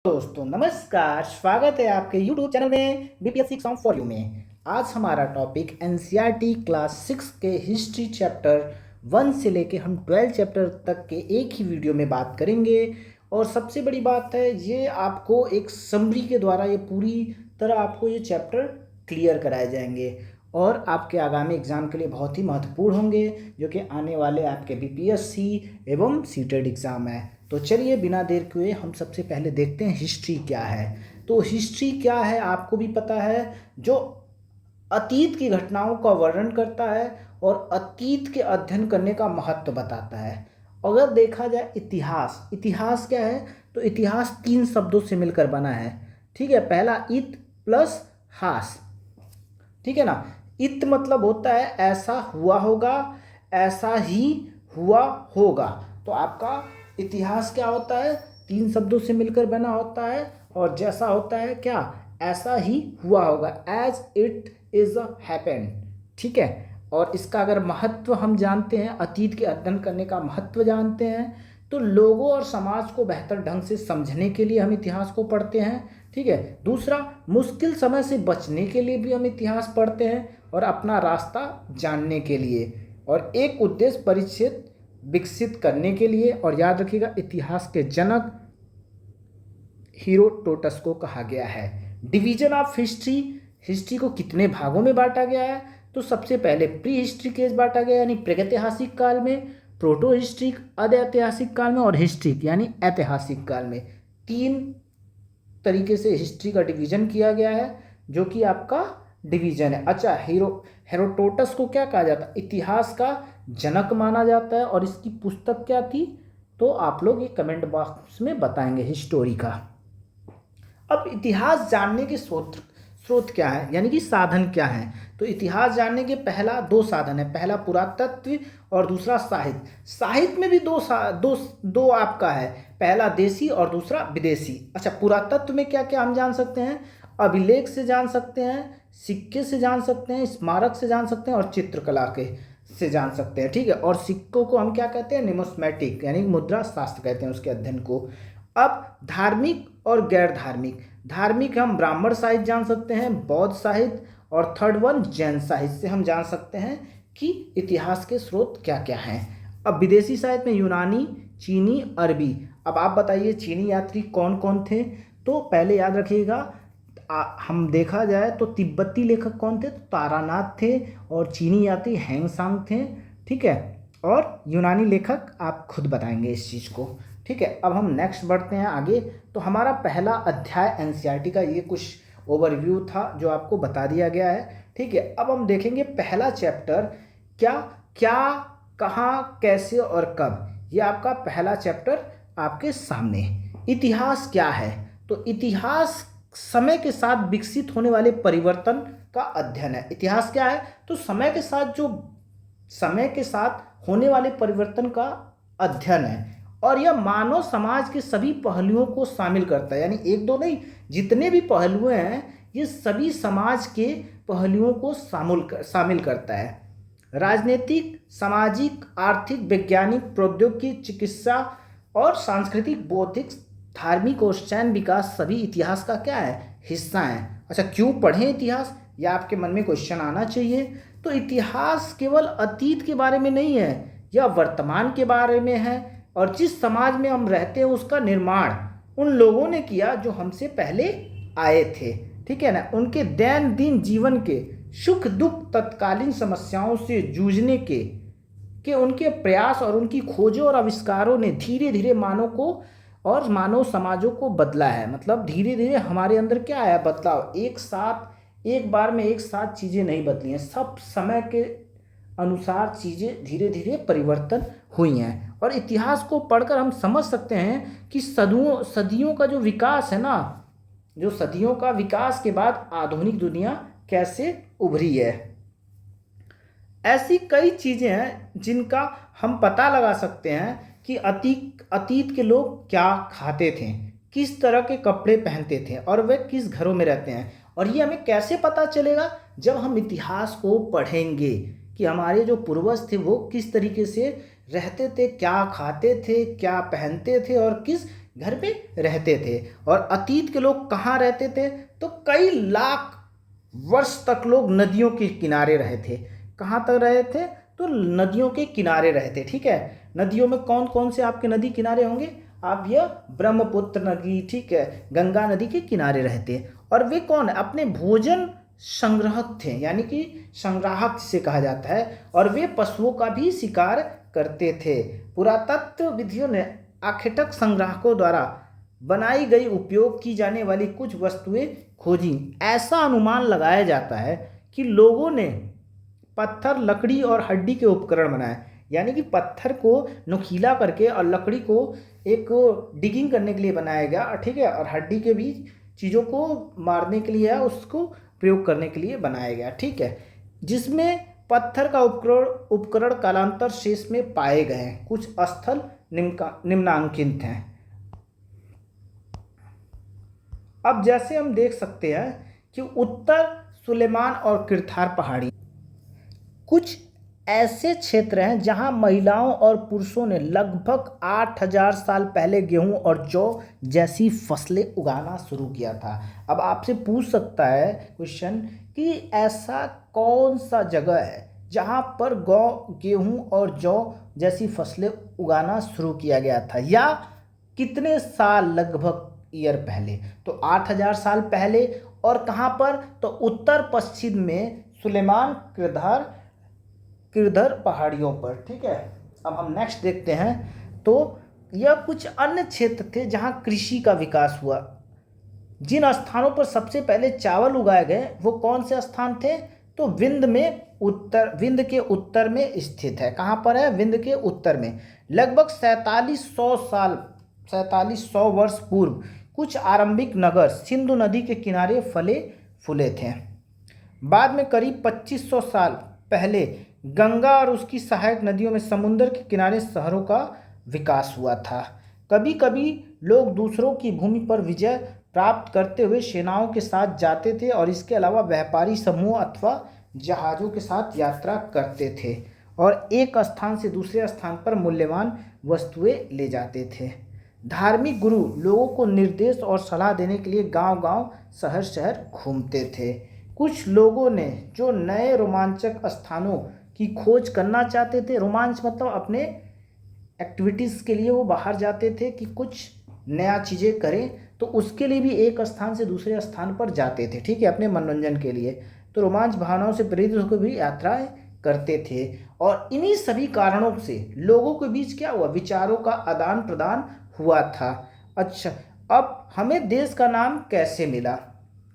दोस्तों नमस्कार, स्वागत है आपके YouTube चैनल में बीपीएससी एग्जाम फॉर यू में। आज हमारा टॉपिक एनसीईआरटी क्लास 6 के हिस्ट्री चैप्टर 1 से लेके हम 12 चैप्टर तक के एक ही वीडियो में बात करेंगे। और सबसे बड़ी बात है, ये आपको एक समरी के द्वारा ये पूरी तरह आपको ये चैप्टर क्लियर कराए जाएंगे और आपके आगामी एग्ज़ाम के लिए बहुत ही महत्वपूर्ण होंगे, जो कि आने वाले आपके बीपीएससी एवं सीटेट एग्ज़ाम है। तो चलिए बिना देर किए हम सबसे पहले देखते हैं हिस्ट्री क्या है। तो हिस्ट्री क्या है आपको भी पता है, जो अतीत की घटनाओं का वर्णन करता है और अतीत के अध्ययन करने का महत्व बताता है। अगर देखा जाए इतिहास, इतिहास क्या है, तो इतिहास 3 शब्दों से मिलकर बना है। ठीक है, पहला इत प्लस हास। ठीक है ना। इत मतलब होता है ऐसा हुआ होगा, ऐसा ही हुआ होगा। तो आपका इतिहास क्या होता है, 3 शब्दों से मिलकर बना होता है और जैसा होता है क्या, ऐसा ही हुआ होगा, एज इट इज हैपेंड। ठीक है। और इसका अगर महत्व हम जानते हैं, अतीत के अध्ययन करने का महत्व जानते हैं, तो लोगों और समाज को बेहतर ढंग से समझने के लिए हम इतिहास को पढ़ते हैं। ठीक है। दूसरा, मुश्किल समय से बचने के लिए भी हम इतिहास पढ़ते हैं और अपना रास्ता जानने के लिए, और एक उद्देश्य परिचित विकसित करने के लिए। और याद रखिएगा, इतिहास के जनक हेरोडोटस को कहा गया है। डिवीजन ऑफ हिस्ट्री, हिस्ट्री को कितने भागों में बांटा गया है, तो सबसे पहले प्री हिस्ट्री केस बांटा गया यानी प्रागैतिहासिक काल में, प्रोटो हिस्ट्रिक अदैतिहासिक काल में, और हिस्ट्रिक यानी ऐतिहासिक काल में। 3 तरीके से हिस्ट्री का डिवीजन किया गया है, जो कि आपका डिवीजन है। अच्छा, हेरोडोटस को क्या कहा जाता है, इतिहास का जनक माना जाता है। और इसकी पुस्तक क्या थी, तो आप लोग ये कमेंट बॉक्स में बताएंगे हिस्टोरी का। अब इतिहास जानने के स्रोत क्या है, यानी कि साधन क्या है, तो इतिहास जानने के पहला 2 साधन है। पहला पुरातत्व और दूसरा साहित्य। साहित्य में भी दो आपका है, पहला देसी और दूसरा विदेशी। अच्छा, पुरातत्व में क्या क्या हम जान सकते हैं, अभिलेख से जान सकते हैं, सिक्के से जान सकते हैं, स्मारक से जान सकते हैं और चित्रकला के से जान सकते हैं। ठीक है। और सिक्कों को हम क्या कहते हैं, न्यूमिस्मेटिक यानी मुद्रा शास्त्र कहते हैं उसके अध्ययन को। अब धार्मिक और गैर धार्मिक। धार्मिक हम ब्राह्मण साहित्य जान सकते हैं, बौद्ध साहित्य, और थर्ड वन जैन साहित्य से हम जान सकते हैं कि इतिहास के स्रोत क्या क्या हैं। अब विदेशी साहित्य में यूनानी, चीनी, अरबी। अब आप बताइए चीनी यात्री कौन कौन थे, तो पहले याद रखिएगा, हम देखा जाए तो तिब्बती लेखक कौन थे, तो तारानाथ थे, और चीनी यात्री हैंगसांग थे। ठीक है। और यूनानी लेखक आप खुद बताएंगे इस चीज़ को। ठीक है। अब हम नेक्स्ट बढ़ते हैं आगे। तो हमारा पहला अध्याय एनसीईआरटी का ये कुछ ओवरव्यू था जो आपको बता दिया गया है। ठीक है। अब हम देखेंगे पहला चैप्टर, क्या क्या, कहाँ, कैसे और कब। ये आपका पहला चैप्टर आपके सामने। इतिहास क्या है, तो इतिहास समय के साथ विकसित होने वाले परिवर्तन का अध्ययन है। इतिहास क्या है, तो समय के साथ होने वाले परिवर्तन का अध्ययन है। और यह मानव समाज के सभी पहलुओं को शामिल करता है, यानी एक दो नहीं, जितने भी पहलू हैं ये सभी समाज के पहलुओं को शामिल करता है। राजनीतिक, सामाजिक, आर्थिक, वैज्ञानिक, प्रौद्योगिकी, चिकित्सा और सांस्कृतिक, बौद्धिक, धार्मिक और सैन्य विकास सभी इतिहास का क्या है, हिस्सा है। अच्छा, क्यों पढ़ें इतिहास, या आपके मन में क्वेश्चन आना चाहिए। तो इतिहास केवल अतीत के बारे में नहीं है, यह वर्तमान के बारे में है, और जिस समाज में हम रहते हैं उसका निर्माण उन लोगों ने किया जो हमसे पहले आए थे। ठीक है ना। उनके दैनंदिन जीवन के सुख दुख, तत्कालीन समस्याओं से जूझने के उनके प्रयास और उनकी खोजों और आविष्कारों ने धीरे धीरे मानव को और मानव समाजों को बदला है। मतलब धीरे धीरे हमारे अंदर क्या आया, बदलाव। एक बार में एक साथ चीज़ें नहीं बदली हैं, सब समय के अनुसार चीज़ें धीरे धीरे परिवर्तन हुई हैं। और इतिहास को पढ़कर हम समझ सकते हैं कि सदियों का जो विकास है ना, जो सदियों का विकास के बाद आधुनिक दुनिया कैसे उभरी है। ऐसी कई चीज़ें हैं जिनका हम पता लगा सकते हैं कि अतीत के लोग क्या खाते थे, किस तरह के कपड़े पहनते थे, और वे किस घरों में रहते हैं। और ये हमें कैसे पता चलेगा, जब हम इतिहास को पढ़ेंगे कि हमारे जो पूर्वज थे वो किस तरीके से रहते थे, क्या खाते थे, क्या पहनते थे, और किस घर पे रहते थे। और अतीत के लोग कहाँ रहते थे? तो कई लाख वर्ष तक लोग नदियों के किनारे रहे थे। कहाँ तक रहे थे? तो नदियों के किनारे रहे थे। ठीक है, नदियों में कौन कौन से आपके नदी किनारे होंगे? आप यह ब्रह्मपुत्र नदी, ठीक है, गंगा नदी के किनारे रहते। और वे कौन? अपने भोजन संग्राहक थे, यानी कि संग्राहक से कहा जाता है। और वे पशुओं का भी शिकार करते थे। पुरातत्व विधियों ने आखेटक संग्राहकों द्वारा बनाई गई उपयोग की जाने वाली कुछ वस्तुएं खोजी। ऐसा अनुमान लगाया जाता है कि लोगों ने पत्थर, लकड़ी और हड्डी के उपकरण बनाए, यानी कि पत्थर को नुकीला करके और लकड़ी को एक डिगिंग करने के लिए बनाया गया, ठीक है, और हड्डी के भी चीज़ों को मारने के लिए, उसको प्रयोग करने के लिए बनाया गया। ठीक है, जिसमें पत्थर का उपकरण कालांतर शेष में पाए गए हैं। कुछ स्थल निम्नांकित हैं। अब जैसे हम देख सकते हैं कि उत्तर सुलेमान और किरथार पहाड़ी कुछ ऐसे क्षेत्र हैं जहां महिलाओं और पुरुषों ने लगभग 8000 साल पहले गेहूं और जौ जैसी फसलें उगाना शुरू किया था। अब आपसे पूछ सकता है क्वेश्चन कि ऐसा कौन सा जगह है जहां पर गेहूं और जौ जैसी फसलें उगाना शुरू किया गया था, या कितने साल लगभग ईयर पहले? तो 8000 साल पहले। और कहाँ पर? तो उत्तर पश्चिम में सुलेमान किरधर पहाड़ियों पर। ठीक है, अब हम नेक्स्ट देखते हैं। तो यह कुछ अन्य क्षेत्र थे जहाँ कृषि का विकास हुआ। जिन स्थानों पर सबसे पहले चावल उगाए गए वो कौन से स्थान थे? तो विंध्य के उत्तर में स्थित है। कहाँ पर है? विंध्य के उत्तर में। लगभग 4700 वर्ष पूर्व कुछ आरंभिक नगर सिंधु नदी के किनारे फले फूले थे। बाद में करीब 2500 साल पहले गंगा और उसकी सहायक नदियों में समुद्र के किनारे शहरों का विकास हुआ था। कभी कभी लोग दूसरों की भूमि पर विजय प्राप्त करते हुए सेनाओं के साथ जाते थे, और इसके अलावा व्यापारी समूह अथवा जहाज़ों के साथ यात्रा करते थे और एक स्थान से दूसरे स्थान पर मूल्यवान वस्तुएं ले जाते थे। धार्मिक गुरु लोगों को निर्देश और सलाह देने के लिए गांव-गांव, शहर-शहर घूमते थे। कुछ लोगों ने जो नए रोमांचक स्थानों की खोज करना चाहते थे, रोमांच मतलब अपने एक्टिविटीज़ के लिए वो बाहर जाते थे कि कुछ नया चीज़ें करें, तो उसके लिए भी एक स्थान से दूसरे स्थान पर जाते थे। ठीक है, अपने मनोरंजन के लिए। तो रोमांच भावनाओं से प्रेरित होकर भी यात्राएं करते थे। और इन्हीं सभी कारणों से लोगों के बीच क्या हुआ? विचारों का आदान प्रदान हुआ था। अच्छा, अब हमें देश का नाम कैसे मिला?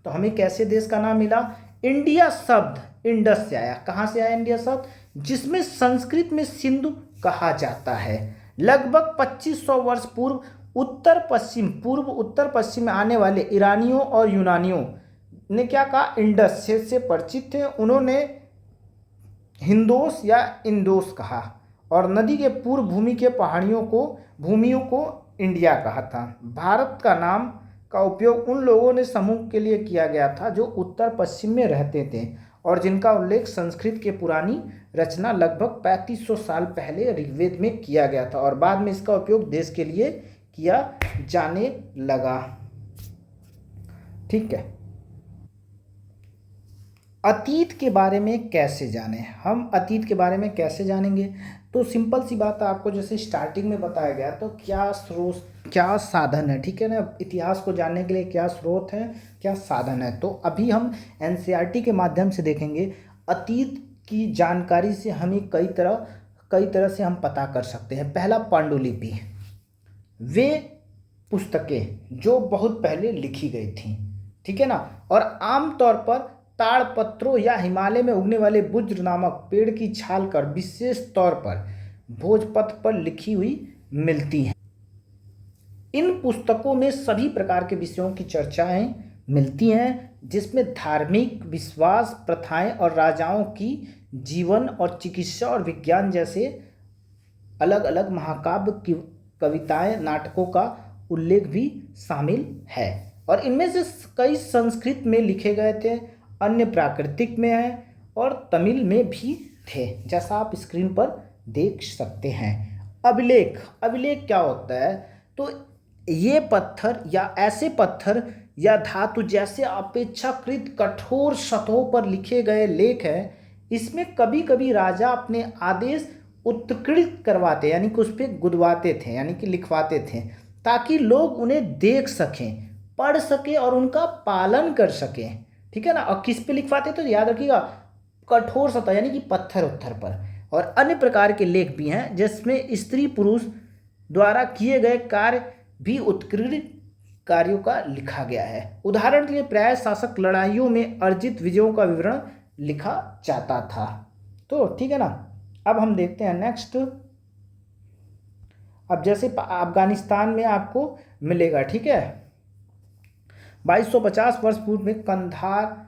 तो हमें कैसे देश का नाम मिला? इंडिया शब्द इंडस से आया। कहाँ से आया इंडिया शब्द? जिसमें संस्कृत में सिंधु कहा जाता है। लगभग 2500 वर्ष पूर्व पूर्व उत्तर पश्चिम में आने वाले ईरानियों और यूनानियों ने क्या कहा? इंडस से परिचित थे। उन्होंने हिंदोस या इंडोस कहा, और नदी के पूर्व भूमियों को इंडिया कहा था। भारत का नाम का उपयोग उन लोगों ने समूह के लिए किया गया था जो उत्तर पश्चिम में रहते थे और जिनका उल्लेख संस्कृत के पुरानी रचना लगभग 3500 साल पहले ऋग्वेद में किया गया था, और बाद में इसका उपयोग देश के लिए किया जाने लगा। ठीक है, अतीत के बारे में कैसे जानें? हम अतीत के बारे में कैसे जानेंगे? तो सिंपल सी बात है, आपको जैसे स्टार्टिंग में बताया गया, तो क्या साधन है, ठीक है ना, इतिहास को जानने के लिए क्या स्रोत है, क्या साधन है। तो अभी हम एनसीईआरटी के माध्यम से देखेंगे। अतीत की जानकारी से हमें कई तरह से हम पता कर सकते हैं। पहला, पांडुलिपि, वे पुस्तकें जो बहुत पहले लिखी गई थी, ठीक है ना, और आमतौर पर ताड़पत्रों या हिमालय में उगने वाले बुज्र नामक पेड़ की छाल कर विशेष तौर पर भोजपत्र पर लिखी हुई मिलती हैं। इन पुस्तकों में सभी प्रकार के विषयों की चर्चाएं मिलती हैं, जिसमें धार्मिक विश्वास, प्रथाएं और राजाओं की जीवन और चिकित्सा और विज्ञान जैसे अलग अलग महाकाव्य की कविताएं, नाटकों का उल्लेख भी शामिल है। और इनमें से कई संस्कृत में लिखे गए थे, अन्य प्राकृतिक में हैं और तमिल में भी थे, जैसा आप स्क्रीन पर देख सकते हैं। अभिलेख क्या होता है? तो ये पत्थर या ऐसे पत्थर या धातु जैसे अपेक्षाकृत कठोर सतहों पर लिखे गए लेख हैं, इसमें कभी कभी राजा अपने आदेश उत्कीर्णित करवाते यानी कि उस पर गुदवाते थे यानी कि लिखवाते थे, ताकि लोग उन्हें देख सकें, पढ़ सकें और उनका पालन कर सकें। ठीक है ना। और किस पे लिखवाते तो याद रखिएगा, कठोर सतह यानी कि पत्थर उत्थर पर। और अन्य प्रकार के लेख भी हैं जिसमें स्त्री पुरुष द्वारा किए गए कार्य भी उत्कीर्णित कार्यों का लिखा गया है। उदाहरण के लिए प्राय शासक लड़ाइयों में अर्जित विजयों का विवरण लिखा जाता था। तो ठीक है ना। अब हम देखते हैं नेक्स्ट। अब जैसे अफगानिस्तान में आपको मिलेगा, ठीक है, 2250 वर्ष पूर्व में कंधार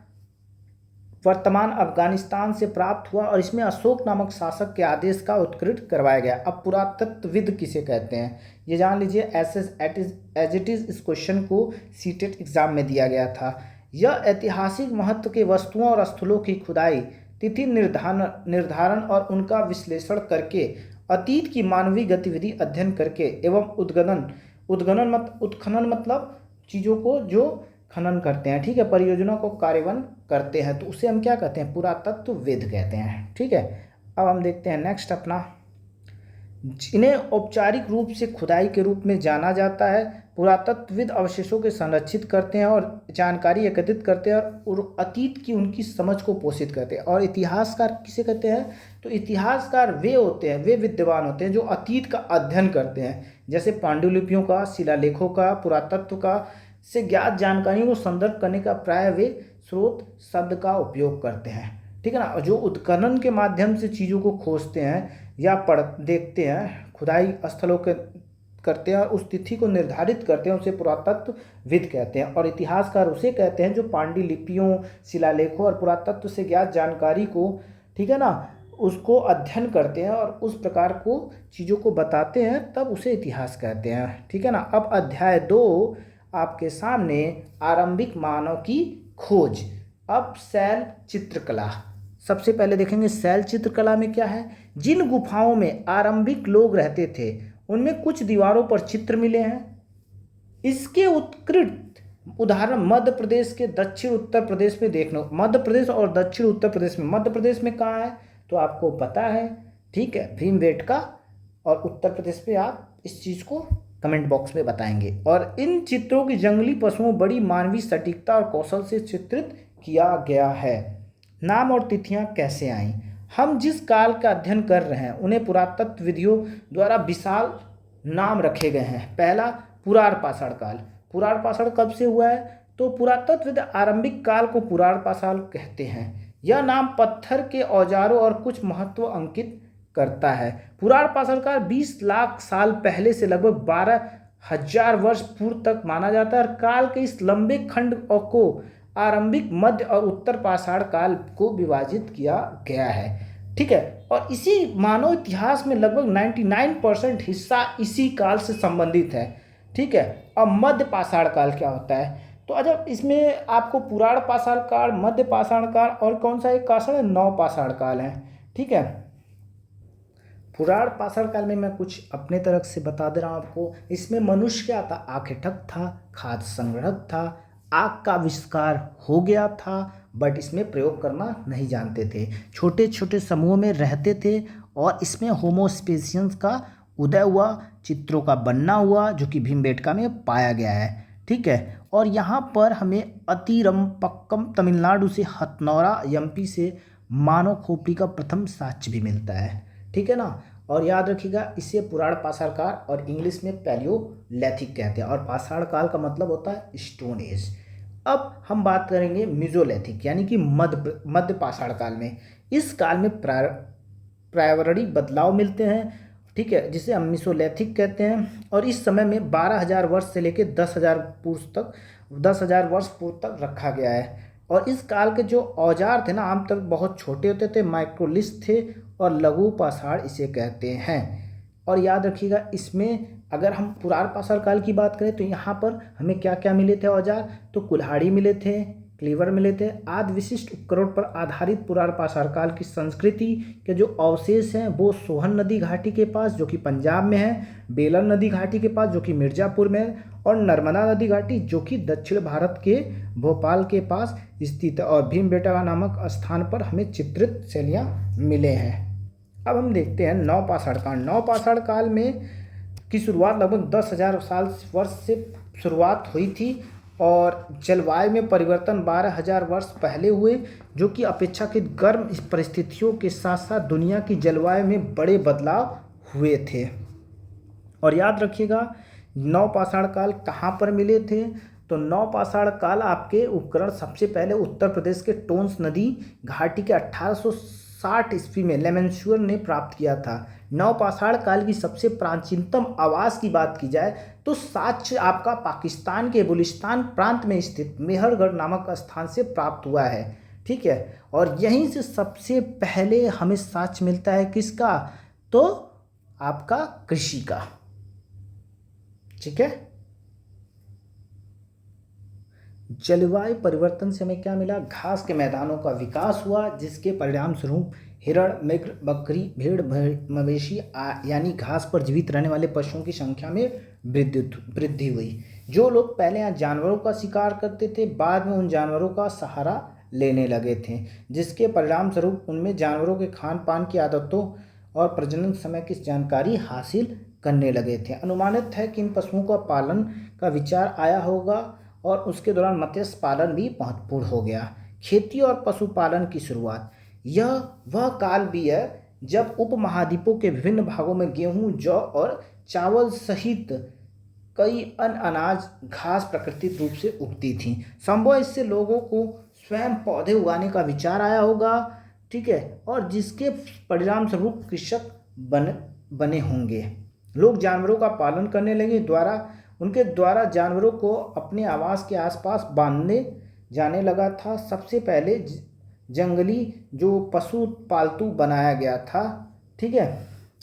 वर्तमान अफगानिस्तान से प्राप्त हुआ और इसमें अशोक नामक शासक के आदेश का उत्कीर्ण करवाया गया। अब पुरातत्वविद किसे कहते हैं ये जान लीजिए, एज इट इज इस क्वेश्चन को सीटेट एग्जाम में दिया गया था। यह ऐतिहासिक महत्व के वस्तुओं और स्थलों की खुदाई, तिथि निर्धारण और उनका विश्लेषण करके, अतीत की मानवीय गतिविधि अध्ययन करके एवं उत्खनन मतलब चीज़ों को जो खनन करते हैं, ठीक है, परियोजना को कार्यान्वयन करते हैं, तो उसे हम क्या कहते हैं, पुरातत्वविद कहते हैं। ठीक है। अब हम देखते हैं नेक्स्ट अपना, जिन्हें औपचारिक रूप से खुदाई के रूप में जाना जाता है। पुरातत्वविद अवशेषों के संरक्षित करते हैं और जानकारी एकत्रित करते हैं और अतीत की उनकी समझ को पोषित करते हैं। और इतिहासकार किसे कहते हैं, तो इतिहासकार वे होते हैं, वे विद्वान होते हैं जो अतीत का अध्ययन करते हैं, जैसे पांडुलिपियों का, शिलालेखों का, पुरातत्व का से ज्ञात जानकारियों को संदर्भ करने का प्राय वे स्रोत शब्द का उपयोग करते हैं। ठीक है ना। जो उत्खनन के माध्यम से चीज़ों को खोजते हैं या देखते हैं, खुदाई स्थलों के करते हैं और उस तिथि को निर्धारित करते हैं, उसे पुरातत्वविद कहते हैं। और इतिहासकार उसे कहते हैं जो पांडुलिपियों, शिलालेखों और पुरातत्व से ज्ञात जानकारी को, ठीक है ना, उसको अध्ययन करते हैं और उस प्रकार को चीज़ों को बताते हैं, तब उसे इतिहास कहते हैं। ठीक है ना। अब अध्याय 2 आपके सामने, आरंभिक मानव की खोज। अब शैल चित्रकला, सबसे पहले देखेंगे शैल चित्रकला में क्या है। जिन गुफाओं में आरंभिक लोग रहते थे उनमें कुछ दीवारों पर चित्र मिले हैं। इसके उत्कृष्ट उदाहरण मध्य प्रदेश के दक्षिण उत्तर प्रदेश में देखना, मध्य प्रदेश और दक्षिण उत्तर प्रदेश में, मध्य प्रदेश में कहाँ है तो आपको पता है, ठीक है, भीमबेटका, और उत्तर प्रदेश में आप इस चीज़ को कमेंट बॉक्स में बताएंगे। और इन चित्रों की जंगली पशुओं बड़ी मानवीय सटीकता और कौशल से चित्रित किया गया है। नाम और तिथियां कैसे आईं। हम जिस काल का अध्ययन कर रहे हैं उन्हें पुरातत्व विधियों द्वारा विशाल नाम रखे गए हैं। पहला, पुराण पाषाण काल। पुराण पाषाण कब से हुआ है तो पुरातत्वविद आरंभिक काल को पुराण पाषाण कहते हैं। यह नाम पत्थर के औजारों और कुछ महत्व अंकित करता है। पुराण पाषाण काल 20 लाख साल पहले से लगभग 12,000 वर्ष पूर्व तक माना जाता है और काल के इस लंबे खंड को आरंभिक, मध्य और उत्तर पाषाण काल को विभाजित किया गया है। ठीक है। और इसी मानव इतिहास में लगभग 99% हिस्सा इसी काल से संबंधित है। ठीक है। अब मध्य पाषाण काल क्या होता है तो अजब इसमें आपको पुराण पाषाण काल, मध्य पाषाण काल और कौन सा एक काल है, नव पाषाण काल है। ठीक है। पुराण पाषाण काल में मैं कुछ अपने तरफ से बता दे रहा हूँ आपको। इसमें मनुष्य क्या था, आखेटक था, खाद्य संग्रहक था, आग का आविष्कार हो गया था बट इसमें प्रयोग करना नहीं जानते थे, छोटे छोटे समूहों में रहते थे और इसमें होमोस्पेसियंस का उदय हुआ, चित्रों का बनना हुआ जो कि भीमबेटका में पाया गया है। ठीक है। और यहाँ पर हमें अतिरम्पक्कम तमिलनाडु से, हथनौरा एमपी से मानव खोपड़ी का प्रथम साक्ष्य भी मिलता है। ठीक है ना। और याद रखिएगा इसे पुराण पाषाण काल और इंग्लिश में पैलियोलिथिक कहते हैं और पाषाण काल का मतलब होता है स्टोन एज। अब हम बात करेंगे मेसोलिथिक यानी कि मध्य पाषाण काल में। इस काल में पर्यावरणीय बदलाव मिलते हैं, ठीक है, जिसे हम मेसोलिथिक कहते हैं। और इस समय में 12,000 वर्ष से लेकर 10,000 वर्ष पूर्व तक रखा गया है। और इस काल के जो औजार थे ना आमतौर पर बहुत छोटे होते थे, माइक्रोलिथ थे, और लघु पाषाण इसे कहते हैं। और याद रखिएगा इसमें अगर हम पुराण पाषाण काल की बात करें तो यहाँ पर हमें क्या क्या मिले थे औजार, तो कुल्हाड़ी मिले थे, क्लीवर मिले थे। आदि विशिष्ट उपकरण पर आधारित पुरापाषाण काल की संस्कृति के जो अवशेष हैं वो सोहन नदी घाटी के पास जो कि पंजाब में है, बेलन नदी घाटी के पास जो कि मिर्ज़ापुर में है, और नर्मदा नदी घाटी जो कि दक्षिण भारत के भोपाल के पास स्थित है, और भीमबेटका नामक स्थान पर हमें चित्रित शैलियाँ मिले हैं। अब हम देखते हैं नवपाषाण काल। नवपाषाण काल में की शुरुआत लगभग 10,000 वर्ष से शुरुआत हुई थी, और जलवायु में परिवर्तन 12,000 वर्ष पहले हुए, जो कि अपेक्षाकृत गर्म परिस्थितियों के साथ साथ दुनिया की जलवायु में बड़े बदलाव हुए थे। और याद रखिएगा नवपाषाण काल कहाँ पर मिले थे। तो नवपाषाण काल आपके उपकरण सबसे पहले उत्तर प्रदेश के टोंस नदी घाटी के 1860 ईस्वी में लेमेंश्योर ने प्राप्त किया था। नवपाषाण काल की सबसे प्राचीनतम आवास की बात की जाए तो साक्ष्य आपका पाकिस्तान के बलूचिस्तान प्रांत में स्थित मेहरगढ़ नामक स्थान से प्राप्त हुआ है। ठीक है, और यहीं से सबसे पहले हमें साक्ष्य मिलता है किसका, तो आपका कृषि का। ठीक है, जलवायु परिवर्तन से हमें क्या मिला, घास के मैदानों का विकास हुआ, जिसके परिणाम स्वरूप हिरण, मृग, बकरी, भेड़, मवेशी यानी घास पर जीवित रहने वाले पशुओं की संख्या में वृद्धि हुई। जो लोग पहले यहाँ जानवरों का शिकार करते थे बाद में उन जानवरों का सहारा लेने लगे थे, जिसके परिणाम स्वरूप उनमें जानवरों के खान पान की आदतों और प्रजनन समय की जानकारी हासिल करने लगे थे। अनुमानित है कि इन पशुओं का पालन का विचार आया होगा और उसके दौरान मत्स्य पालन भी महत्वपूर्ण हो गया। खेती और पशुपालन की शुरुआत, यह वह काल भी है जब उपमहाद्वीपों के विभिन्न भागों में गेहूं, जौ और चावल सहित कई अन्य अनाज घास प्राकृतिक रूप से उगती थी। संभव इससे लोगों को स्वयं पौधे उगाने का विचार आया होगा। ठीक है, और जिसके परिणाम स्वरूप कृषक बने होंगे। लोग जानवरों का पालन करने लगे, उनके द्वारा जानवरों को अपने आवास के आसपास बांधने जाने लगा था। सबसे पहले जंगली जो पशु पालतू बनाया गया था। ठीक है,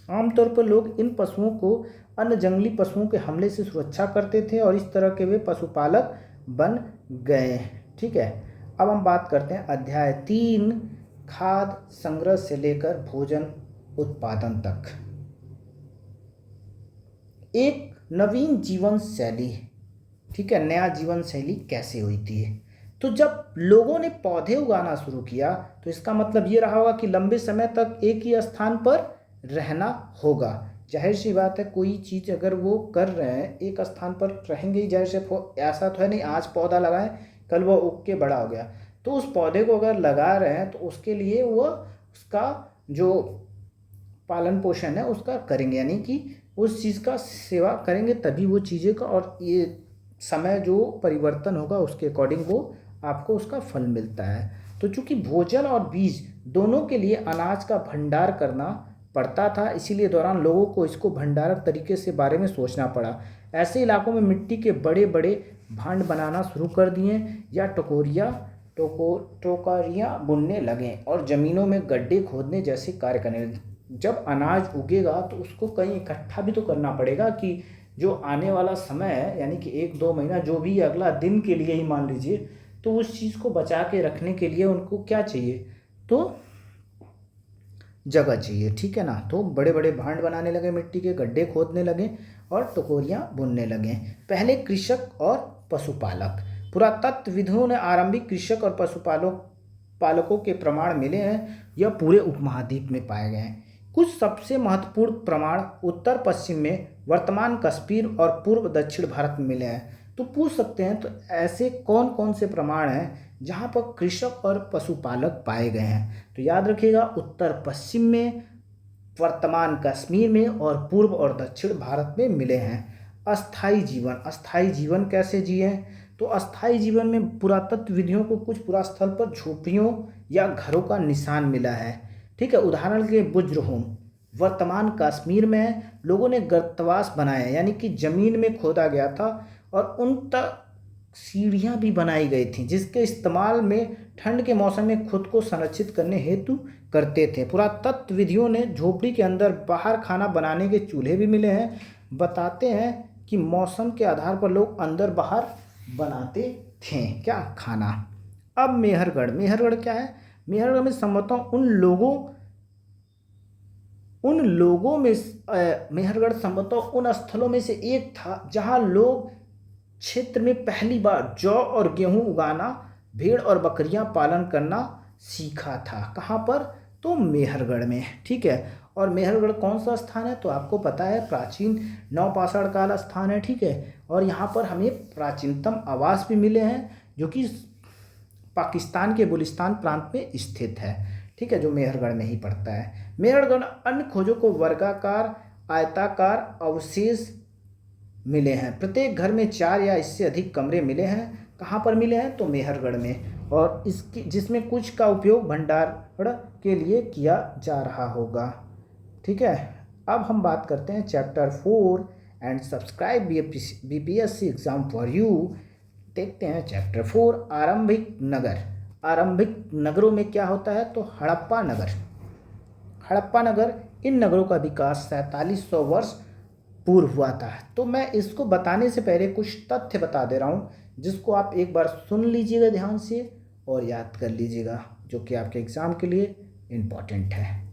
आमतौर पर लोग इन पशुओं को अन्य जंगली पशुओं के हमले से सुरक्षा करते थे और इस तरह के वे पशुपालक बन गए। ठीक है, अब हम बात करते हैं अध्याय 3, खाद्य संग्रह से लेकर भोजन उत्पादन तक। एक नवीन जीवन शैली। ठीक है, नया जीवन शैली कैसे हुई थी, तो जब लोगों ने पौधे उगाना शुरू किया तो इसका मतलब ये रहा होगा कि लंबे समय तक एक ही स्थान पर रहना होगा। जाहिर सी बात है, कोई चीज़ अगर वो कर रहे हैं एक स्थान पर रहेंगे ही, जाहिर से ऐसा तो है नहीं आज पौधा लगाएं कल वो उग के बड़ा हो गया। तो उस पौधे को अगर लगा रहे हैं तो उसके लिए वो उसका जो पालन पोषण है उसका करेंगे, यानी कि उस चीज़ का सेवा करेंगे तभी वो चीज़ें का, और ये समय जो परिवर्तन होगा उसके अकॉर्डिंग वो आपको उसका फल मिलता है। तो चूंकि भोजन और बीज दोनों के लिए अनाज का भंडार करना पड़ता था, इसीलिए दौरान लोगों को इसको भंडारक तरीके से बारे में सोचना पड़ा। ऐसे इलाकों में मिट्टी के बड़े बड़े भांड बनाना शुरू कर दिए या टोकरियाँ बुनने लगे और ज़मीनों में गड्ढे खोदने जैसे कार्य करने लगे। जब अनाज उगेगा तो उसको कहीं इकट्ठा भी तो करना पड़ेगा कि जो आने वाला समय है, यानी कि 1-2 महीना जो भी अगला दिन के लिए ही मान लीजिए, तो उस चीज़ को बचा के रखने के लिए उनको क्या चाहिए, तो जगह चाहिए। ठीक है ना, तो बड़े बड़े भांड बनाने लगे, मिट्टी के गड्ढे खोदने लगे और टोकरियाँ बुनने लगे। पहले कृषक और पशुपालक। पुरातत्वविदों ने आरंभिक कृषक और पशुपालकों के प्रमाण मिले हैं, यह पूरे उपमहाद्वीप में पाए गए हैं। कुछ सबसे महत्वपूर्ण प्रमाण उत्तर पश्चिम में वर्तमान कश्मीर और पूर्व दक्षिण भारत में मिले हैं। तो पूछ सकते हैं तो ऐसे कौन कौन से प्रमाण हैं जहाँ पर कृषक और पशुपालक पाए गए हैं, तो याद रखिएगा उत्तर पश्चिम में, वर्तमान कश्मीर में और पूर्व और दक्षिण भारत में मिले हैं। अस्थाई जीवन। अस्थाई जीवन कैसे जिए, तो अस्थाई जीवन में पुरातत्वविदों को कुछ पुरास्थल पर झोपड़ियों या घरों का निशान मिला है। ठीक है, उदाहरण के बुज्रहोम वर्तमान कश्मीर में लोगों ने गर्तवास बनाए, यानी कि जमीन में खोदा गया था और उन तक सीढ़ियाँ भी बनाई गई थी जिसके इस्तेमाल में ठंड के मौसम में खुद को संरक्षित करने हेतु करते थे। पुरातत्वविदों ने झोपड़ी के अंदर बाहर खाना बनाने के चूल्हे भी मिले हैं। बताते हैं कि मौसम के आधार पर लोग अंदर बाहर बनाते थे क्या, खाना। अब मेहरगढ़, मेहरगढ़ क्या है? मेहरगढ़ में संभवतः उन लोगों में मेहरगढ़ संभवतः उन स्थलों में से एक था जहां लोग क्षेत्र में पहली बार जौ और गेहूं उगाना, भेड़ और बकरियां पालन करना सीखा था। कहाँ पर? तो मेहरगढ़ में। ठीक है। और मेहरगढ़ कौन सा स्थान है? तो आपको पता है, प्राचीन नवपाषाण काल स्थान है। ठीक है। और यहाँ पर हमें प्राचीनतम आवास भी मिले हैं जो कि पाकिस्तान के बलूचिस्तान प्रांत में स्थित है। ठीक है, जो मेहरगढ़ में ही पड़ता है। मेहरगढ़ अन्य खोजों को वर्गाकार, आयताकार अवशेष मिले हैं। प्रत्येक घर में 4 या इससे अधिक कमरे मिले हैं। कहाँ पर मिले हैं? तो मेहरगढ़ में। और इसकी जिसमें कुछ का उपयोग भंडारण के लिए किया जा रहा होगा। ठीक है। अब हम बात करते हैं chapter 4 and subscribe BPSC exam for you. देखते हैं चैप्टर 4 आरंभिक नगर। आरंभिक नगरों में क्या होता है? तो हड़प्पा नगर। हड़प्पा नगर, इन नगरों का विकास 4700 वर्ष पूर्व हुआ था। तो मैं इसको बताने से पहले कुछ तथ्य बता दे रहा हूँ जिसको आप एक बार सुन लीजिएगा ध्यान से और याद कर लीजिएगा, जो कि आपके एग्ज़ाम के लिए इम्पॉर्टेंट है।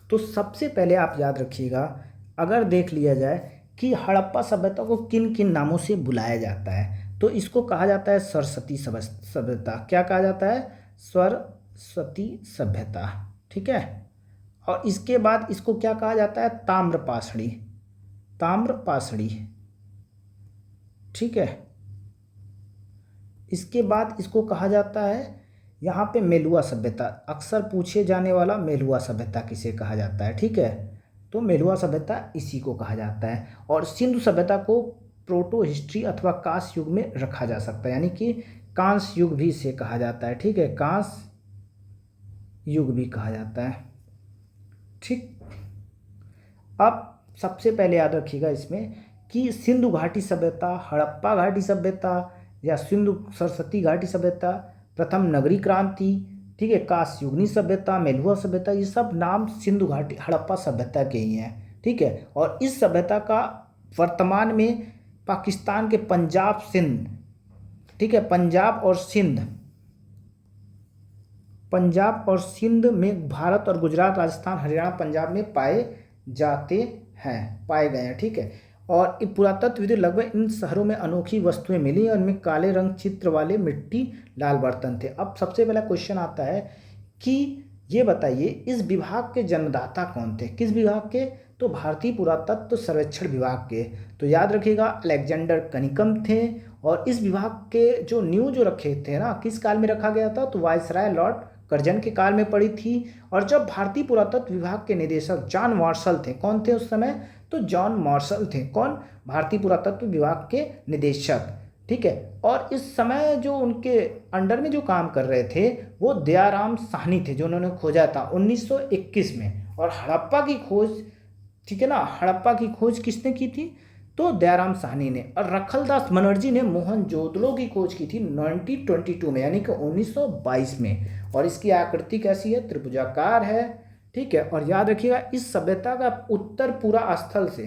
तो सबसे पहले आप याद रखिएगा, अगर देख लिया जाए कि हड़प्पा सभ्यता को किन किन नामों से बुलाया जाता है, तो इसको कहा जाता है सरस्वती सभ्यता। क्या कहा जाता है? सरस्वती सभ्यता। ठीक है। और इसके बाद इसको क्या कहा जाता है? ताम्रपाषणी। ताम्रपाषणी। ठीक है। इसके बाद इसको कहा जाता है यहाँ पे मेलुआ सभ्यता। अक्सर पूछे जाने वाला मेलुआ सभ्यता किसे कहा जाता है? ठीक है। तो मेलुआ सभ्यता इसी को कहा जाता है। और सिंधु सभ्यता को प्रोटो हिस्ट्री अथवा कांस्य युग में रखा जा सकता है, यानी कि कांस्य युग भी इसे कहा जाता है। ठीक है, कांस्य युग भी कहा जाता है। ठीक। अब सबसे पहले याद रखिएगा इसमें कि सिंधु घाटी सभ्यता, हड़प्पा घाटी सभ्यता या सिंधु सरस्वती घाटी सभ्यता, प्रथम नगरी क्रांति, ठीक है, कांस्ययुगीन सभ्यता, मेलुआ सभ्यता, ये सब नाम सिंधु घाटी हड़प्पा सभ्यता के ही हैं। ठीक है। और इस सभ्यता का वर्तमान में पाकिस्तान के पंजाब, सिंध, ठीक है, पंजाब और सिंध में, भारत और गुजरात, राजस्थान, हरियाणा, पंजाब में पाए गए हैं। ठीक है। और पुरातत्वविद लगभग इन शहरों में अनोखी वस्तुएं मिली और इनमें काले रंग चित्र वाले मिट्टी लाल बर्तन थे। अब सबसे पहला क्वेश्चन आता है कि ये बताइए इस विभाग के जन्मदाता कौन थे? किस विभाग के? तो भारतीय पुरातत्व सर्वेक्षण विभाग के। तो याद रखिएगा अलेक्जेंडर कनिकम थे। और इस विभाग के जो नींव जो रखे थे ना, किस काल में रखा गया था? तो वायसराय लॉर्ड कर्जन के काल में पड़ी थी। और जब भारतीय पुरातत्व विभाग के निदेशक जॉन मार्शल थे, कौन थे उस समय? तो जॉन मार्शल थे। कौन? भारतीय पुरातत्व विभाग के निदेशक। ठीक है। और इस समय जो उनके अंडर में जो काम कर रहे थे वो दयाराम साहनी थे, जो उन्होंने खोजा था 1921 में। और हड़प्पा की खोज, ठीक है ना, हड़प्पा की खोज किसने की थी? तो दयाराम साहनी ने। और रखलदास बनर्जी ने मोहनजोदड़ो की खोज की थी 1922 में, यानी कि 1922 में। और इसकी आकृति कैसी है? त्रिभुजाकार है। ठीक है। और याद रखिएगा इस सभ्यता का उत्तर पूरा स्थल से,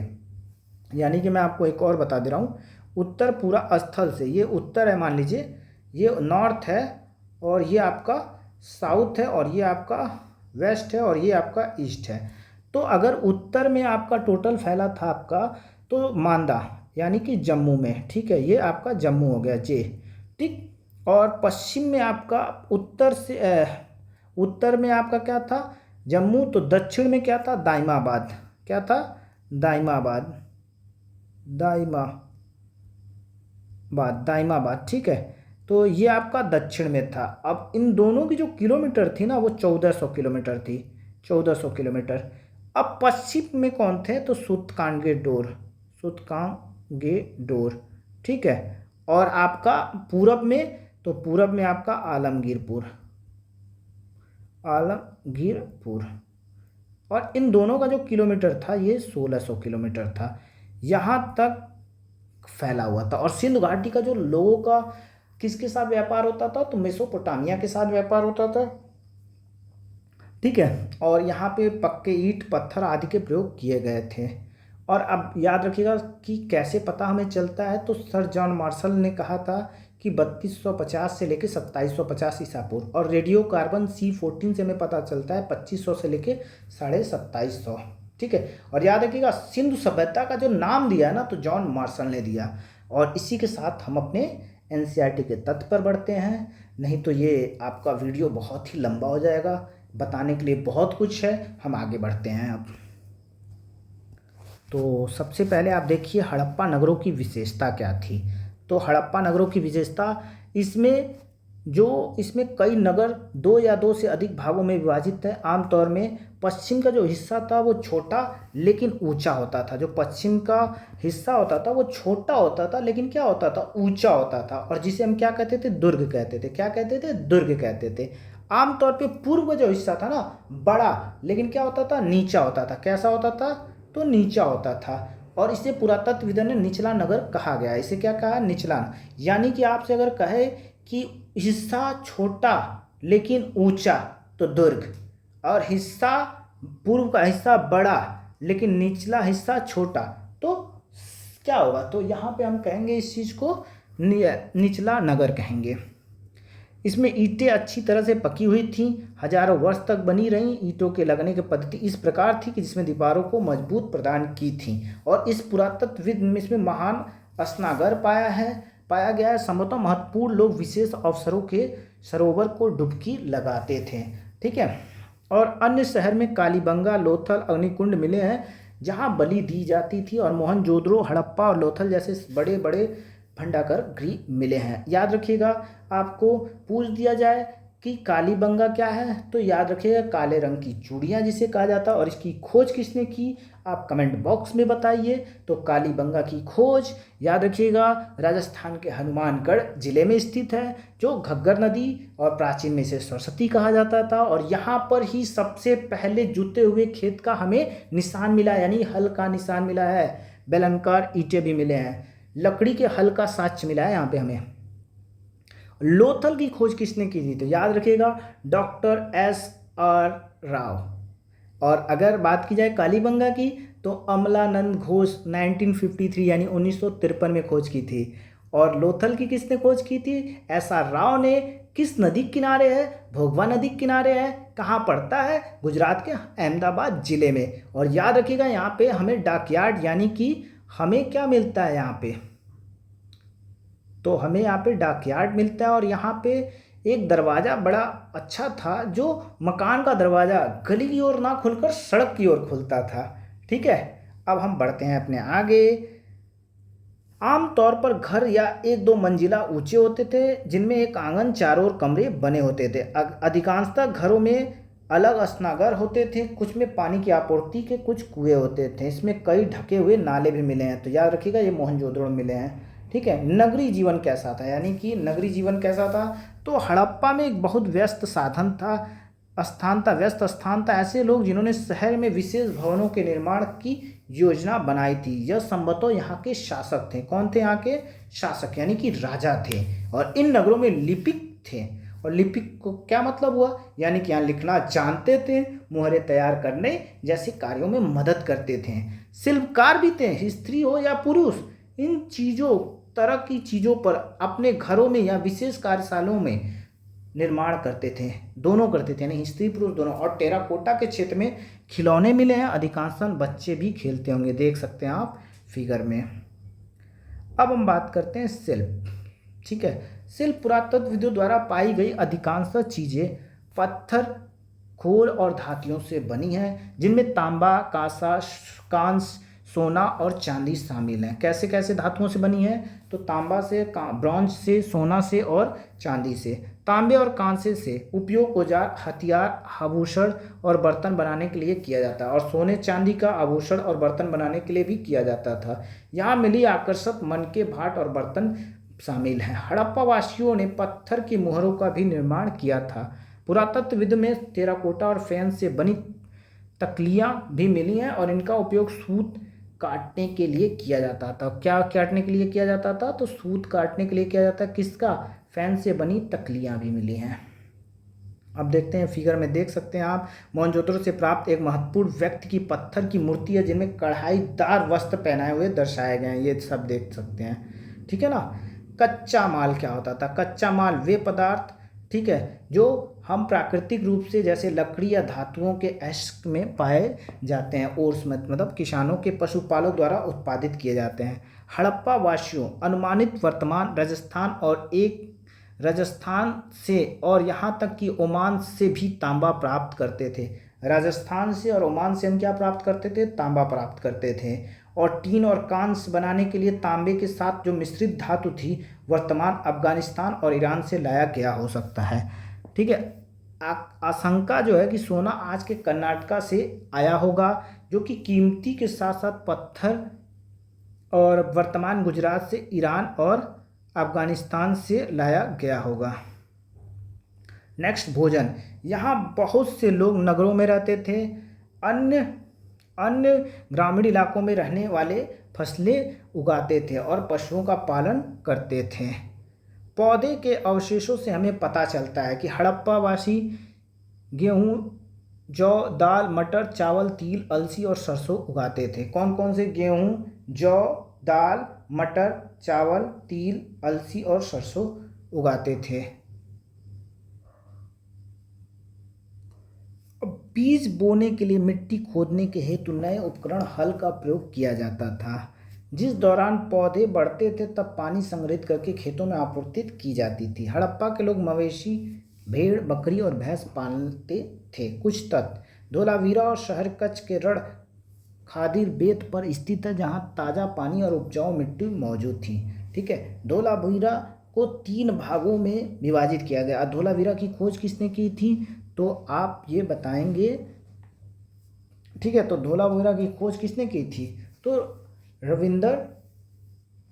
यानी कि मैं आपको एक और बता दे रहा हूँ, उत्तर पूरा स्थल से, ये उत्तर है मान लीजिए, ये नॉर्थ है और ये आपका साउथ है और ये आपका वेस्ट है और ये आपका ईस्ट है। तो अगर उत्तर में आपका टोटल फैला था आपका तो मांदा, यानी कि जम्मू में, ठीक है, ये आपका जम्मू हो गया जे। ठीक। और पश्चिम में आपका उत्तर में आपका क्या था? जम्मू। तो दक्षिण में क्या था? दाइमाबाद। क्या था? दाइमाबाद। ठीक है। तो ये आपका दक्षिण में था। अब इन दोनों की जो किलोमीटर थी ना, वो 1400 किलोमीटर थी, 1400 किलोमीटर। अब पश्चिम में कौन थे? तो सूतकांगेडोर। ठीक है। और आपका पूरब में, तो पूरब में आपका आलमगीरपुर। और इन दोनों का जो किलोमीटर था ये 1600 किलोमीटर था, यहाँ तक फैला हुआ था। और सिंधु घाटी का जो लोगों का किसके साथ व्यापार होता था? तो मेसोपोटामिया के साथ व्यापार होता था। ठीक है। और यहाँ पे पक्के ईंट, पत्थर आदि के प्रयोग किए गए थे। और अब याद रखिएगा कि कैसे पता हमें चलता है, तो सर जॉन मार्शल ने कहा था कि 3250 से लेके 2750 ईसा पूर्व, और रेडियो कार्बन C14 से हमें पता चलता है 2500 से लेके 2750। ठीक है, और याद रखिएगा सिंधु सभ्यता का जो नाम दिया है ना, तो जॉन मार्शल ने दिया। और इसी के साथ हम अपने NCERT के तथ्य पर बढ़ते हैं, नहीं तो ये आपका वीडियो बहुत ही लंबा हो जाएगा। बताने के लिए बहुत कुछ है, हम आगे बढ़ते हैं अब। तो सबसे पहले आप देखिए हड़प्पा नगरों की विशेषता क्या थी। तो हड़प्पा नगरों की विशेषता, इसमें कई नगर 2 या 2 से अधिक भागों में विभाजित है। आमतौर में पश्चिम का जो हिस्सा था वो छोटा लेकिन ऊंचा होता था। जो पश्चिम का हिस्सा होता था वो छोटा होता था लेकिन क्या होता था, ऊंचा होता था, और जिसे हम क्या कहते थे, दुर्ग कहते थे। क्या कहते थे, दुर्ग कहते थे। आमतौर पे पूर्व का जो हिस्सा था ना, बड़ा लेकिन क्या होता था, नीचा होता था। कैसा होता था, तो नीचा होता था, और इसे पुरातत्वविदों ने निचला नगर कहा गया है। इसे क्या कहा, निचला। यानी कि आपसे अगर कहे कि हिस्सा छोटा लेकिन ऊंचा तो दुर्ग, और हिस्सा पूर्व का हिस्सा बड़ा लेकिन निचला हिस्सा छोटा तो क्या होगा, तो यहाँ पे हम कहेंगे इस चीज़ को निचला नगर कहेंगे। इसमें ईंटें अच्छी तरह से पकी हुई थीं, हजारों वर्ष तक बनी रहीं। ईंटों के लगने की पद्धति इस प्रकार थी कि जिसमें दीवारों को मजबूत प्रदान की थी। और इस पुरातत्वविद में इसमें महान स्नानघर पाया गया है। संभवतः महत्वपूर्ण लोग विशेष अवसरों के सरोवर को डुबकी लगाते थे। ठीक है, और अन्य शहर में कालीबंगा, लोथल, अग्निकुंड मिले हैं जहाँ बलि दी जाती थी। और मोहनजोदड़ो, हड़प्पा और लोथल जैसे बड़े बड़े भंडार गृह मिले हैं। याद रखिएगा, आपको पूछ दिया जाए कि कालीबंगा क्या है, तो याद रखिएगा काले रंग की चूड़ियाँ जिसे कहा जाता है। और इसकी खोज किसने की, आप कमेंट बॉक्स में बताइए। तो कालीबंगा की खोज याद रखिएगा राजस्थान के हनुमानगढ़ जिले में स्थित है, जो घग्गर नदी और प्राचीन में इसे सरस्वती कहा जाता था। और यहाँ पर ही सबसे पहले जुते हुए खेत का हमें निशान मिला, यानी हल का निशान मिला है। बेलनकार ईंटें भी मिले हैं, लकड़ी के हल का साक्ष्य मिला है यहाँ पे हमें। लोथल की खोज किसने की थी, तो याद रखिएगा डॉक्टर SR राव। और अगर बात की जाए कालीबंगा की, तो अमलानंद घोष 1953 यानी 1953 में खोज की थी। और लोथल की किसने खोज की थी, SR राव ने। किस नदी के किनारे है, भोगवा नदी के किनारे है। कहाँ पड़ता है, गुजरात के अहमदाबाद जिले में। और याद रखिएगा यहाँ पे हमें डाकयार्ड यानी कि हमें क्या मिलता है यहाँ पे, तो हमें यहाँ पे डाकयार्ड मिलता है। और यहाँ पे एक दरवाज़ा बड़ा अच्छा था, जो मकान का दरवाज़ा गली की ओर ना खुलकर सड़क की ओर खुलता था। ठीक है, अब हम बढ़ते हैं अपने आगे। आमतौर पर घर या 1-2 मंजिला ऊंचे होते थे, जिनमें एक आंगन, चारों ओर कमरे बने होते थे। अधिकांशतः घरों में अलग स्नानघर होते थे, कुछ में पानी की आपूर्ति के कुछ कुएं होते थे। इसमें कई ढके हुए नाले भी मिले हैं, तो याद रखिएगा ये मोहनजोदड़ो मिले हैं। ठीक है, नगरीय जीवन कैसा था, यानी कि नगरीय जीवन कैसा था, तो हड़प्पा में एक बहुत व्यस्त स्थान था। ऐसे लोग जिन्होंने शहर में विशेष भवनों के निर्माण की योजना बनाई थी। यह संभवतः यहाँ के शासक थे। कौन थे यहाँ के शासक, यानी कि राजा थे। और इन नगरों में लिपिक थे। और लिपिक को क्या मतलब हुआ, यानी कि यहाँ लिखना जानते थे, मुहरे तैयार करने जैसे कार्यों में मदद करते थे। शिल्पकार भी थे, स्त्री हो या पुरुष, इन तरह की चीज़ों पर अपने घरों में या विशेष कार्यशालाओं में निर्माण करते थे। दोनों करते थे, यानी स्त्री पुरुष दोनों। और टेराकोटा के क्षेत्र में खिलौने मिले हैं, अधिकांश बच्चे भी खेलते होंगे, देख सकते हैं आप फिगर में। अब हम बात करते हैं शिल्प। ठीक है, शिल्प पुरातत्वविदों द्वारा पाई गई अधिकांश चीज़ें पत्थर, खोल और धातुओं से बनी हैं, जिनमें तांबा, कांस्य, सोना और चांदी शामिल हैं। कैसे कैसे धातुओं से बनी है, तो तांबा से, ब्रॉन्ज से, सोना से और चांदी से। तांबे और कांसे से उपयोग औजार, हथियार, आभूषण और बर्तन बनाने के लिए किया जाता है। और सोने चांदी का आभूषण और बर्तन बनाने के लिए भी किया जाता था। यहाँ मिली आकर्षक मन के भाट और बर्तन शामिल हैं। हड़प्पा वासियों ने पत्थर की मुहरों का भी निर्माण किया था। पुरातत्वविद में टेराकोटा और फेन से बनी तकलियाँ भी मिली हैं, और इनका उपयोग सूत काटने के लिए किया जाता था। क्या काटने के लिए किया जाता था, तो सूत काटने के लिए किया जाता है। किसका, फैन से बनी तकलियाँ भी मिली हैं। अब देखते हैं फिगर में, देख सकते हैं आप, मोहनजोदड़ो से प्राप्त एक महत्वपूर्ण व्यक्ति की पत्थर की मूर्ति है, जिनमें कढ़ाईदार वस्त्र पहनाए हुए दर्शाए गए हैं। ये सब देख सकते हैं, ठीक है ना। कच्चा माल क्या होता था? कच्चा माल वे पदार्थ, ठीक है, जो हम प्राकृतिक रूप से जैसे लकड़ी या धातुओं के अयस्क में पाए जाते हैं, ओर्स में, मतलब किसानों के पशुपालक द्वारा उत्पादित किए जाते हैं। हड़प्पा वासियों अनुमानित वर्तमान राजस्थान से और यहाँ तक कि ओमान से भी तांबा प्राप्त करते थे। राजस्थान से और ओमान से हम क्या प्राप्त करते थे? तांबा प्राप्त करते थे। और टीन और कांस्य बनाने के लिए तांबे के साथ जो मिश्रित धातु थी, वर्तमान अफगानिस्तान और ईरान से लाया गया हो सकता है। ठीक है, आशंका जो है कि सोना आज के कर्नाटका से आया होगा, जो कि कीमती के साथ साथ पत्थर और वर्तमान गुजरात से, ईरान और अफगानिस्तान से लाया गया होगा। नेक्स्ट, भोजन। यहाँ बहुत से लोग नगरों में रहते थे। अन्य अन्य ग्रामीण इलाकों में रहने वाले फसलें उगाते थे और पशुओं का पालन करते थे। पौधे के अवशेषों से हमें पता चलता है कि हड़प्पावासी गेहूँ, जौ, दाल, मटर, चावल, तिल, अलसी और सरसों उगाते थे। कौन कौन से? गेहूँ, जौ, दाल, मटर, चावल, तिल, अलसी और सरसों उगाते थे। बीज बोने के लिए मिट्टी खोदने के हेतु नए उपकरण हल का प्रयोग किया जाता था। जिस दौरान पौधे बढ़ते थे तब पानी संग्रहित करके खेतों में आपूर्तित की जाती थी। हड़प्पा के लोग मवेशी, भेड़, बकरी और भैंस पालते थे। कुछ तथ्य। धोलावीरा और शहर कच्छ के रण खादिर बेत पर स्थित है, जहाँ ताज़ा पानी और उपजाऊ मिट्टी मौजूद थी। ठीक है, धोलावीरा को 3 भागों में विभाजित किया गया। धोलावीरा की खोज किसने की थी? तो आप ये बताएंगे। ठीक है, तो धोलावीरा की खोज किसने की थी? तो रविंदर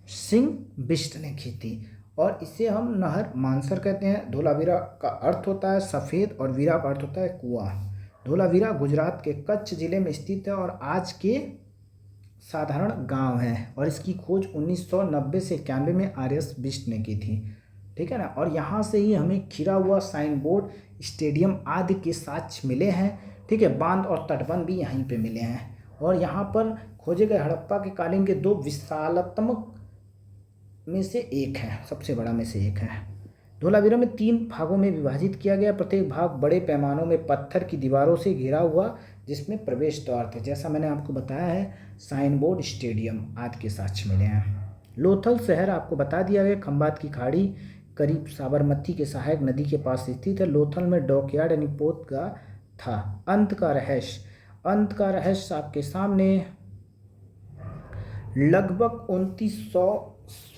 सिंह बिष्ट ने की थी। और इसे हम नहर मानसर कहते हैं। धोलावीरा का अर्थ होता है सफ़ेद और वीरा का अर्थ होता है कुआं। धोलावीरा गुजरात के कच्छ जिले में स्थित है और आज के साधारण गांव है। और इसकी खोज 1990 से 91 में आर.एस. बिष्ट ने की थी। ठीक है ना। और यहाँ से ही हमें खिरा हुआ साइन बोर्ड, स्टेडियम आदि के साक्ष्य मिले हैं। ठीक है, बांध और तटबंध भी यहीं पे मिले हैं। और यहाँ पर खोजे गए हड़प्पा के कालीन के 2 विशालतम में से एक है, सबसे बड़ा में से एक है। धोलावीरा में 3 भागों में विभाजित किया गया। प्रत्येक भाग बड़े पैमानों में पत्थर की दीवारों से घिरा हुआ, जिसमें प्रवेश द्वार थे। जैसा मैंने आपको बताया है, साइन बोर्ड, स्टेडियम आदि के साक्ष्य मिले हैं। लोथल शहर आपको बता दिया गया, खंबात की खाड़ी करीब साबरमती के सहायक नदी के पास स्थित है। लोथल में डॉकयार्ड यानी पोतगाह था। अंत का रहस्य आपके सामने। लगभग 2900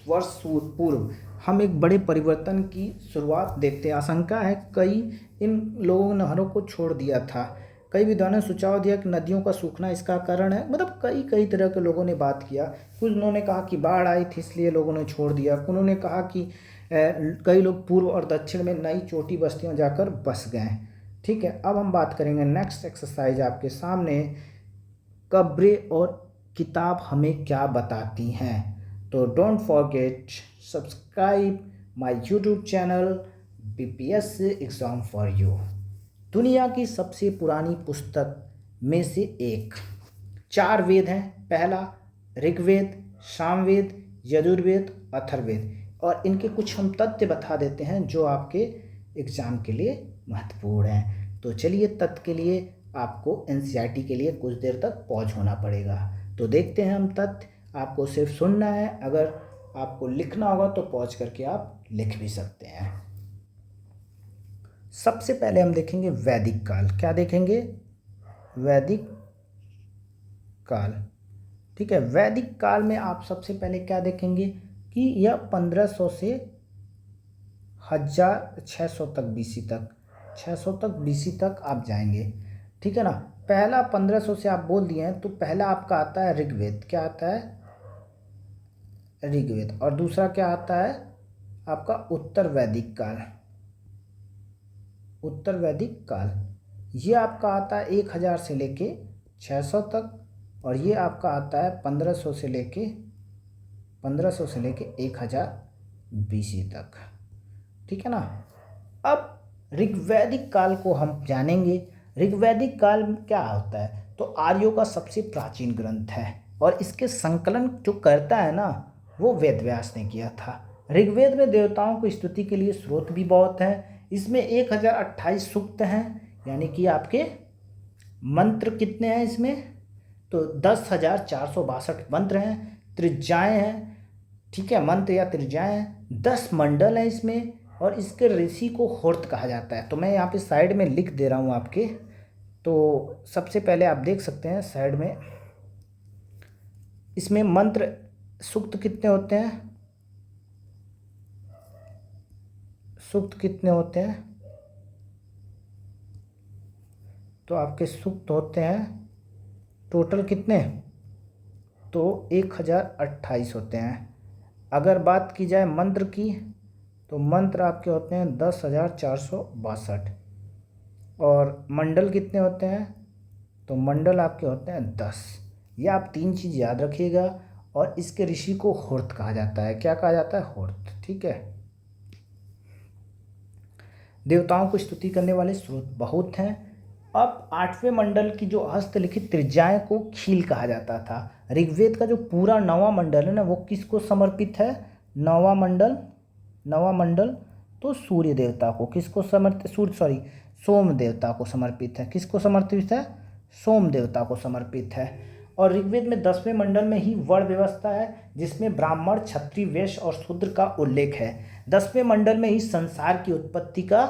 वर्ष पूर्व हम एक बड़े परिवर्तन की शुरुआत देखते हैं। आशंका है कई इन लोगों ने नहरों को छोड़ दिया था। कई विद्वानों ने सुझाव दिया कि नदियों का सूखना इसका कारण है। मतलब कई तरह के लोगों ने बात किया। कुछ उन्होंने कहा कि बाढ़ आई थी इसलिए लोगों ने छोड़ दिया। उन्होंने कहा कि कई लोग पूर्व और दक्षिण में नई छोटी बस्तियों जाकर बस गए। ठीक है, अब हम बात करेंगे नेक्स्ट एक्सरसाइज आपके सामने, कब्रें और किताब हमें क्या बताती हैं। तो don't forget subscribe my YouTube channel BPSC exam for you. दुनिया की सबसे पुरानी पुस्तक में से एक। 4 वेद हैं। पहला ऋग्वेद, सामवेद, यजुर्वेद, अथर्ववेद। और इनके कुछ हम तथ्य बता देते हैं जो आपके एग्ज़ाम के लिए महत्वपूर्ण हैं। तो चलिए, तथ्य के लिए आपको एनसीईआरटी के लिए कुछ देर तक पॉज होना पड़ेगा। तो देखते हैं हम तथ्य। आपको सिर्फ सुनना है, अगर आपको लिखना होगा तो पॉज करके आप लिख भी सकते हैं। सबसे पहले हम देखेंगे वैदिक काल। क्या देखेंगे? वैदिक काल। ठीक है, वैदिक काल में आप सबसे पहले क्या देखेंगे कि यह 1500 से 1600 तक बीसी तक 600 तक बीसी तक आप जाएंगे। ठीक है ना। पहला 1500 से आप बोल दिए हैं, तो पहला आपका आता है ऋग्वेद। क्या आता है? ऋग्वेद। और दूसरा क्या आता है आपका? उत्तर वैदिक काल। उत्तर वैदिक काल ये आपका आता है 1000 से लेके 600 तक। और ये आपका आता है 1500 से लेके 1000 बीसी तक। ठीक है ना। अब ऋग्वैदिक काल को हम जानेंगे। ऋग्वैदिक काल क्या होता है? तो आर्यों का सबसे प्राचीन ग्रंथ है और इसके संकलन जो करता है ना, वो वेदव्यास ने किया था। ऋग्वेद में देवताओं की स्तुति के लिए स्रोत भी बहुत हैं। इसमें 1028 सूक्त हैं, यानी कि आपके मंत्र कितने हैं इसमें, तो 10,462 मंत्र हैं। त्रिज्याएँ हैं, ठीक है, मंत्र या त्रिज्याएँ हैं। 10 मंडल हैं इसमें, और इसके ऋषि को होर्त कहा जाता है। तो मैं यहाँ पे साइड में लिख दे रहा हूँ आपके। तो सबसे पहले आप देख सकते हैं साइड में, इसमें मंत्र सूक्त कितने होते हैं, सूक्त कितने होते हैं, तो आपके सूक्त होते हैं टोटल कितने, तो 1028 होते हैं। अगर बात की जाए मंत्र की, तो मंत्र आपके होते हैं 10,462। और मंडल कितने होते हैं, तो मंडल आपके होते हैं 10। ये आप 3 चीज़ याद रखिएगा। और इसके ऋषि को होर्त कहा जाता है। क्या कहा जाता है, होर्त, ठीक है। देवताओं को स्तुति करने वाले स्रोत बहुत हैं। अब 8वें मंडल की जो हस्तलिखित त्रिज्याएँ को खील कहा जाता था। ऋग्वेद का जो पूरा 9वां मंडल है ना, वो किसको समर्पित है, 9वां मंडल तो सूर्य देवता को, किसको समर्पित, सोम देवता को समर्पित है। किसको समर्पित है, सोम देवता को समर्पित है। और ऋग्वेद में 10वें मंडल में ही वर्ण व्यवस्था है, जिसमें ब्राह्मण, क्षत्रिय, वैश्य और शूद्र का उल्लेख है। 10वें मंडल में ही संसार की उत्पत्ति का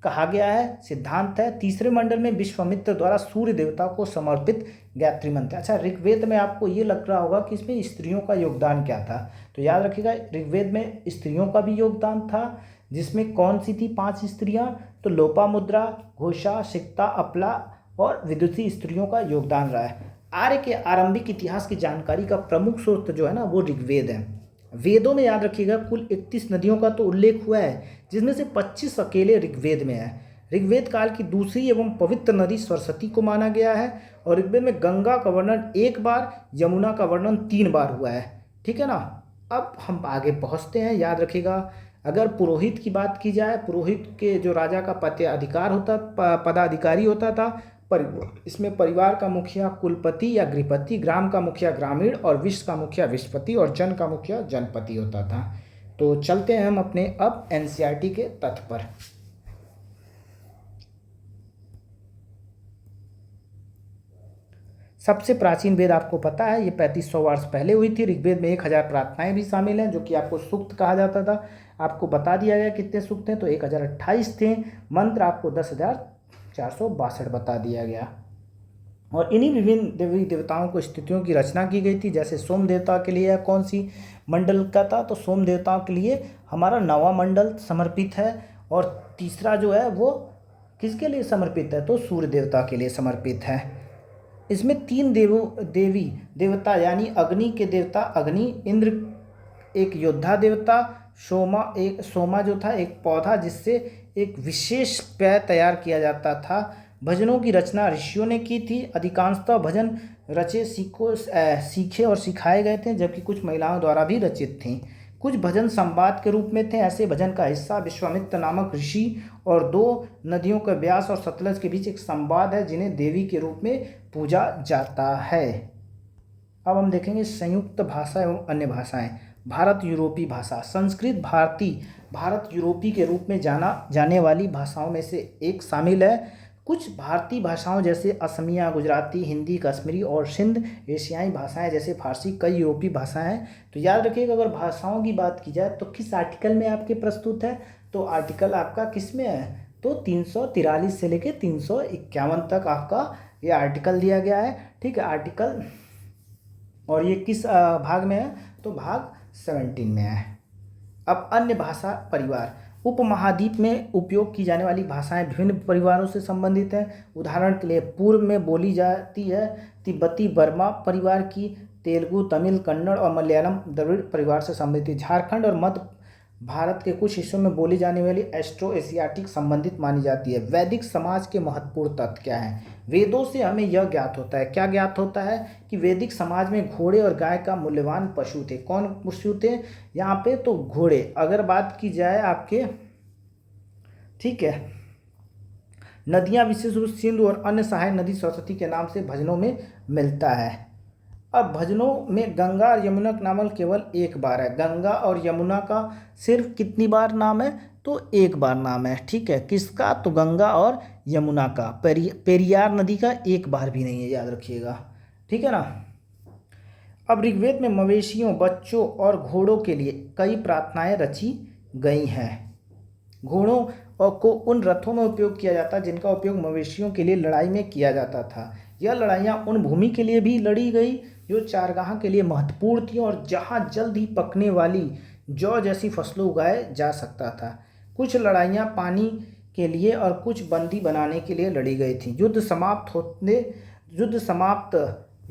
कहा गया है, सिद्धांत है। 3रे मंडल में विश्वामित्र द्वारा सूर्य देवता को समर्पित गायत्री मंत्र। अच्छा, ऋग्वेद में आपको ये लग रहा होगा कि इसमें स्त्रियों का योगदान क्या था, तो याद रखिएगा ऋग्वेद में स्त्रियों का भी योगदान था। जिसमें कौन सी थी 5 स्त्रियां, तो लोपामुद्रा, घोषा, सिक्ता, अपला और विदुषी स्त्रियों का योगदान रहा है। आर्य के आरंभिक इतिहास की जानकारी का प्रमुख स्रोत जो है ना, वो ऋग्वेद है। वेदों में याद रखिएगा कुल 31 नदियों का तो उल्लेख हुआ है, जिसमें से 25 अकेले ऋग्वेद में है। ऋग्वेद काल की दूसरी एवं पवित्र नदी सरस्वती को माना गया है। और ऋग्वेद में गंगा का वर्णन 1 बार, यमुना का वर्णन 3 बार हुआ है, ठीक है ना। अब हम आगे पहुँचते हैं। याद रखिएगा, अगर पुरोहित की बात की जाए, पुरोहित के जो राजा का पदाधिकारी होता था, इसमें परिवार का मुखिया कुलपति या गृहपति, ग्राम का मुखिया ग्रामीण, और विश्व का मुखिया विश्वपति, और जन का मुखिया जनपति होता था। तो चलते हैं हम अपने अब एनसीईआरटी के तथ्य पर। सबसे प्राचीन वेद आपको पता है, ये 3500 वर्ष पहले हुई थी। ऋग्वेद में 1000 प्रार्थनाएं भी शामिल हैं, जो कि आपको सूक्त कहा जाता था। आपको बता दिया गया कितने सूक्त हैं, तो 1028 थे। मंत्र आपको 10,462 बता दिया गया। और इन्हीं विभिन्न देवी देवताओं को स्तुतियों की रचना की गई थी। जैसे सोम देवता के लिए कौन सी मंडल का था, तो सोम देवताओं के लिए हमारा 9वां मंडल समर्पित है। और तीसरा जो है वो किसके लिए समर्पित है, तो सूर्य देवता के लिए समर्पित है। इसमें 3 देवी देवता यानी अग्नि के देवता अग्नि, इंद्र एक योद्धा देवता, सोमा जो था एक पौधा जिससे एक विशेष पेय तैयार किया जाता था। भजनों की रचना ऋषियों ने की थी। अधिकांशतः भजन सीखे और सिखाए गए थे, जबकि कुछ महिलाओं द्वारा भी रचित थीं। कुछ भजन संवाद के रूप में थे। ऐसे भजन का हिस्सा विश्वामित्र नामक ऋषि और 2 नदियों के व्यास और सतलज के बीच एक संवाद है, जिन्हें देवी के रूप में पूजा जाता है। अब हम देखेंगे संयुक्त भाषा एवं अन्य भाषाएं। भारत यूरोपी भाषा। संस्कृत भारत यूरोपी के रूप में जाने वाली भाषाओं में से एक शामिल है। कुछ भारतीय भाषाओं जैसे असमिया, गुजराती, हिंदी, कश्मीरी और सिंध एशियाई भाषाएं जैसे फारसी कई यूरोपीय भाषाएं हैं। तो याद रखिएगा, अगर भाषाओं की बात की जाए तो किस आर्टिकल में आपके प्रस्तुत है, तो आर्टिकल आपका किस में है, तो 343 से लेकर 351 तक आपका ये आर्टिकल दिया गया है, ठीक है, आर्टिकल। और ये किस भाग में है, तो भाग 17 में है। अब अन्य भाषा परिवार। उपमहाद्वीप में उपयोग की जाने वाली भाषाएं विभिन्न परिवारों से संबंधित हैं। उदाहरण के लिए पूर्व में बोली जाती है तिब्बती बर्मा परिवार की, तेलुगु, तमिल, कन्नड़ और मलयालम द्रविड़ परिवार से संबंधित। झारखंड और मध्य भारत के कुछ हिस्सों में बोली जाने वाली एस्ट्रो एशियाटिक संबंधित मानी जाती है। वैदिक समाज के महत्वपूर्ण तथ्य क्या हैं। वेदों से हमें यह ज्ञात होता है, क्या ज्ञात होता है, कि वैदिक समाज में घोड़े और गाय का मूल्यवान पशु थे। कौन पशु थे यहाँ पे, तो घोड़े। अगर बात की जाए आपके, ठीक है, नदियाँ विशेष रूप से सिंधु और अन्य सहायक नदी सरस्वती के नाम से भजनों में मिलता है। अब भजनों में गंगा और यमुना का नाम केवल एक बार है। गंगा और यमुना का सिर्फ कितनी बार नाम है? तो एक बार नाम है। ठीक है, किसका? तो गंगा और यमुना का। पेरियार नदी का एक बार भी नहीं है, याद रखिएगा। ठीक है ना। अब ऋग्वेद में मवेशियों, बच्चों और घोड़ों के लिए कई प्रार्थनाएं रची गई हैं। घोड़ों को उन रथों में उपयोग किया जाता जिनका उपयोग मवेशियों के लिए लड़ाई में किया जाता था। यह लड़ाइयाँ उन भूमि के लिए भी लड़ी गई जो चारगाह के लिए महत्वपूर्ण थी और जहाँ जल्द ही पकने वाली जौ जैसी फसलें उगाए जा सकता था। कुछ लड़ाइयाँ पानी के लिए और कुछ बंदी बनाने के लिए लड़ी गई थी।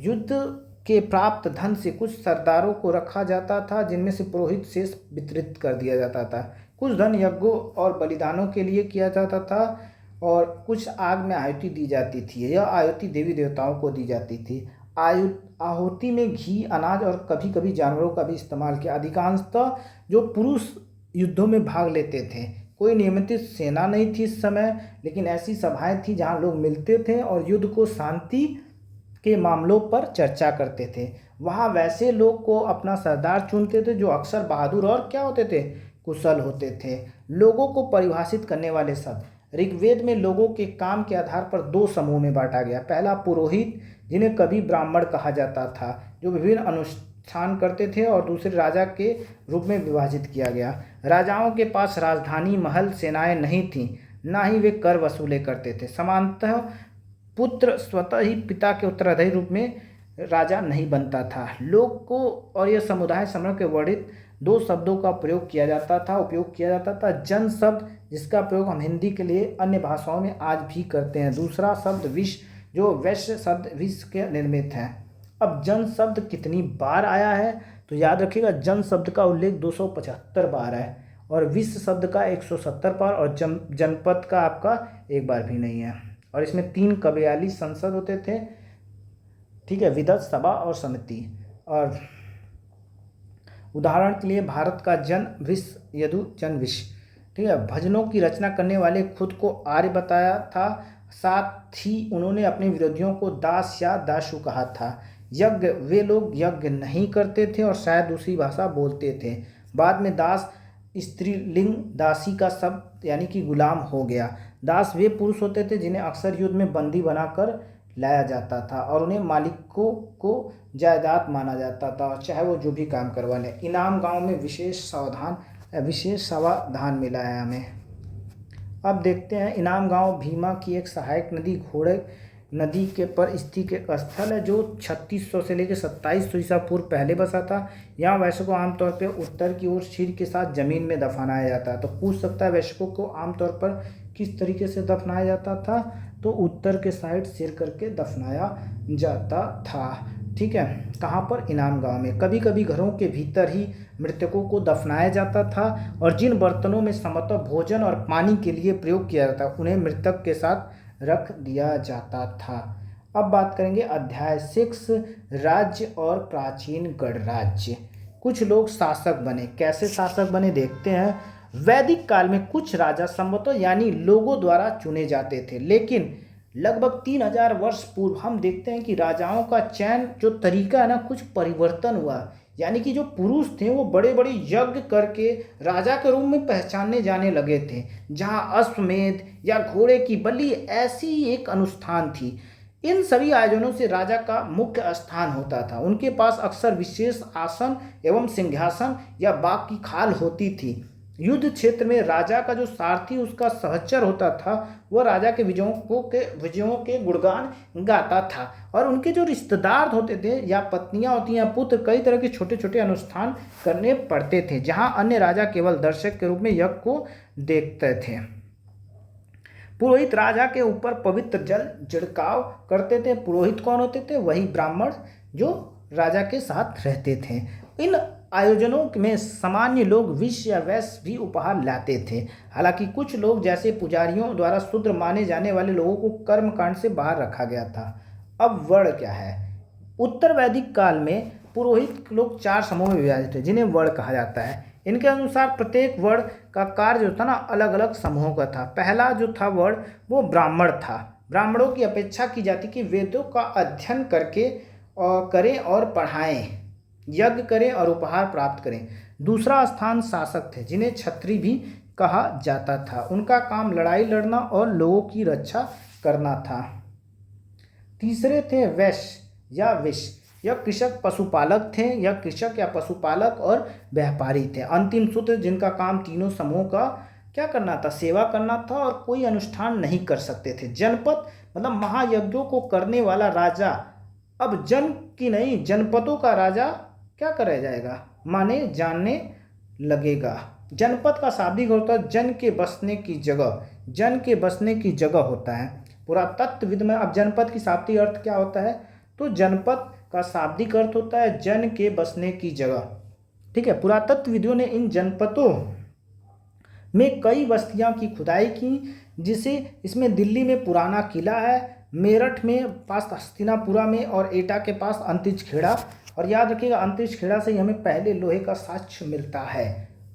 युद्ध के प्राप्त धन से कुछ सरदारों को रखा जाता था, जिनमें से पुरोहित शेष वितरित कर दिया जाता था। कुछ धन यज्ञों और बलिदानों के लिए किया जाता था और कुछ आग में आहुति दी जाती थी। यह आहुति देवी देवताओं को दी जाती थी। आहुति में घी, अनाज और कभी कभी जानवरों का भी इस्तेमाल किया। अधिकांशतः जो पुरुष युद्धों में भाग लेते थे। कोई नियमित सेना नहीं थी इस समय, लेकिन ऐसी सभाएं थी जहां लोग मिलते थे और युद्ध को शांति के मामलों पर चर्चा करते थे। वहाँ वैसे लोग को अपना सरदार चुनते थे जो अक्सर बहादुर और क्या होते थे? कुशल होते थे। लोगों को परिभाषित करने वाले शब्द। ऋग्वेद में लोगों के काम के आधार पर दो समूह में बांटा गया। पहला पुरोहित, जिन्हें कभी ब्राह्मण कहा जाता था, जो विभिन्न अनुष्ठान करते थे, और दूसरे राजा के रूप में विभाजित किया गया। राजाओं के पास राजधानी, महल, सेनाएं नहीं थीं, ना ही वे कर वसूले करते थे। सामान्यतः पुत्र स्वतः ही पिता के उत्तराधिकारी रूप में राजा नहीं बनता था। लोग को और यह समुदाय समूह के वर्णित दो शब्दों का उपयोग किया जाता था। जन शब्द, जिसका प्रयोग हम हिंदी के लिए अन्य भाषाओं में आज भी करते हैं। दूसरा शब्द विष, जो वैश्य शब्द विष के निर्मित है। अब जन शब्द कितनी बार आया है? तो याद रखिएगा, जन शब्द का उल्लेख 275 बार है और विश्व शब्द का 170 बार और जनपद का आपका एक बार भी नहीं है। और इसमें 3 कव्याली संसद होते थे। ठीक है, विधत, सभा और समिति। और उदाहरण के लिए भारत का जन विष, यदु जन विष। ठीक है, भजनों की रचना करने वाले खुद को आर्य बताया था। साथ ही उन्होंने अपने विरोधियों को दास या दासु कहा था। यज्ञ, वे लोग यज्ञ नहीं करते थे और शायद दूसरी भाषा बोलते थे। बाद में दास स्त्रीलिंग दासी का शब्द यानी कि गुलाम हो गया। दास वे पुरुष होते थे जिन्हें अक्सर युद्ध में बंदी बनाकर लाया जाता था और उन्हें मालिकों को जायदाद माना जाता था, चाहे वो जो भी काम करवा लें। इनाम गांव में विशेष सावधान मिला है हमें। अब देखते हैं, इनाम गांव भीमा की एक सहायक नदी घोड़े नदी के पर स्थित एक स्थल है जो 3600 से लेकर 2700 ईसा पूर्व पहले बसा था। यहाँ वैश्य को आमतौर पर उत्तर की ओर सिर के साथ जमीन में दफनाया जाता है। तो पूछ सकता है वैश्यों को आमतौर पर किस तरीके से दफनाया जाता था? तो उत्तर के साइड सिर करके दफनाया जाता था। ठीक है, कहाँ पर? इनाम गांव में। कभी कभी घरों के भीतर ही मृतकों को दफनाया जाता था और जिन बर्तनों में सामान्यतः भोजन और पानी के लिए प्रयोग किया जाता उन्हें मृतक के साथ रख दिया जाता था। अब बात करेंगे अध्याय 6, राज्य और प्राचीन गणराज्य। कुछ लोग शासक बने। कैसे शासक बने देखते हैं। वैदिक काल में कुछ राजा संभवतः यानी लोगों द्वारा चुने जाते थे, लेकिन लगभग 3000 वर्ष पूर्व हम देखते हैं कि राजाओं का चयन जो तरीका है ना, कुछ परिवर्तन हुआ। यानी कि जो पुरुष थे वो बड़े बड़े यज्ञ करके राजा के रूप में पहचाने जाने लगे थे, जहाँ अश्वमेध या घोड़े की बलि ऐसी एक अनुष्ठान थी। इन सभी आयोजनों से राजा का मुख्य स्थान होता था। उनके पास अक्सर विशेष आसन एवं सिंहासन या बाघ की खाल होती थी। युद्ध क्षेत्र में राजा का जो सारथी उसका सहचर होता था, वह राजा के विजयों के गुणगान गाता था और उनके जो रिश्तेदार होते थे या पत्नियां होती हैं, पुत्र, कई तरह के छोटे छोटे अनुष्ठान करने पड़ते थे, जहां अन्य राजा केवल दर्शक के रूप में यज्ञ को देखते थे। पुरोहित राजा के ऊपर पवित्र जल छिड़काव करते थे। पुरोहित कौन होते थे? वही ब्राह्मण जो राजा के साथ रहते थे। इन आयोजनों में सामान्य लोग विष या वैश्य भी उपहार लाते थे। हालांकि कुछ लोग जैसे पुजारियों द्वारा शूद्र माने जाने वाले लोगों को कर्मकांड से बाहर रखा गया था। अब वर्ण क्या है? उत्तर वैदिक काल में पुरोहित लोग 4 समूह में विभाजित थे, जिन्हें वर्ण कहा जाता है। इनके अनुसार प्रत्येक वर्ण का कार्य जो था ना, अलग अलग समूहों का था। पहला जो था वर्ण वो ब्राह्मण था। ब्राह्मणों की अपेक्षा की जाती कि वेदों का अध्ययन करके और करें और पढ़ाएं, यज्ञ करें और उपहार प्राप्त करें। दूसरा स्थान शासक थे, जिन्हें छत्री भी कहा जाता था। उनका काम लड़ाई लड़ना और लोगों की रक्षा करना था। तीसरे थे वैश्य या विश्य, यह कृषक पशुपालक थे। यह कृषक या पशुपालक और व्यापारी थे। अंतिम सूत्र, जिनका काम तीनों समूह का क्या करना था, सेवा करना था और कोई अनुष्ठान नहीं कर सकते थे। जनपद मतलब महायज्ञों को करने वाला राजा अब जन की नहीं जनपदों का राजा क्या कराया जाएगा, माने जानने लगेगा। जनपद का शाब्दिक होता है जन के बसने की जगह, जन के बसने की जगह होता है। पुरातत्वविद में अब जनपद की शाब्दिक अर्थ क्या होता है, तो जनपद का शाब्दिक अर्थ होता है जन के बसने की जगह। ठीक है, पुरातत्वविदों ने इन जनपदों में कई बस्तियां की खुदाई की, जिसे इसमें दिल्ली में पुराना किला है, मेरठ में पास हस्तिनापुरा में और एटा के पास अंतरिक्ष खेड़ा। और याद रखिएगा अंतरिक्ष खेड़ा से ही हमें पहले लोहे का साक्ष्य मिलता है।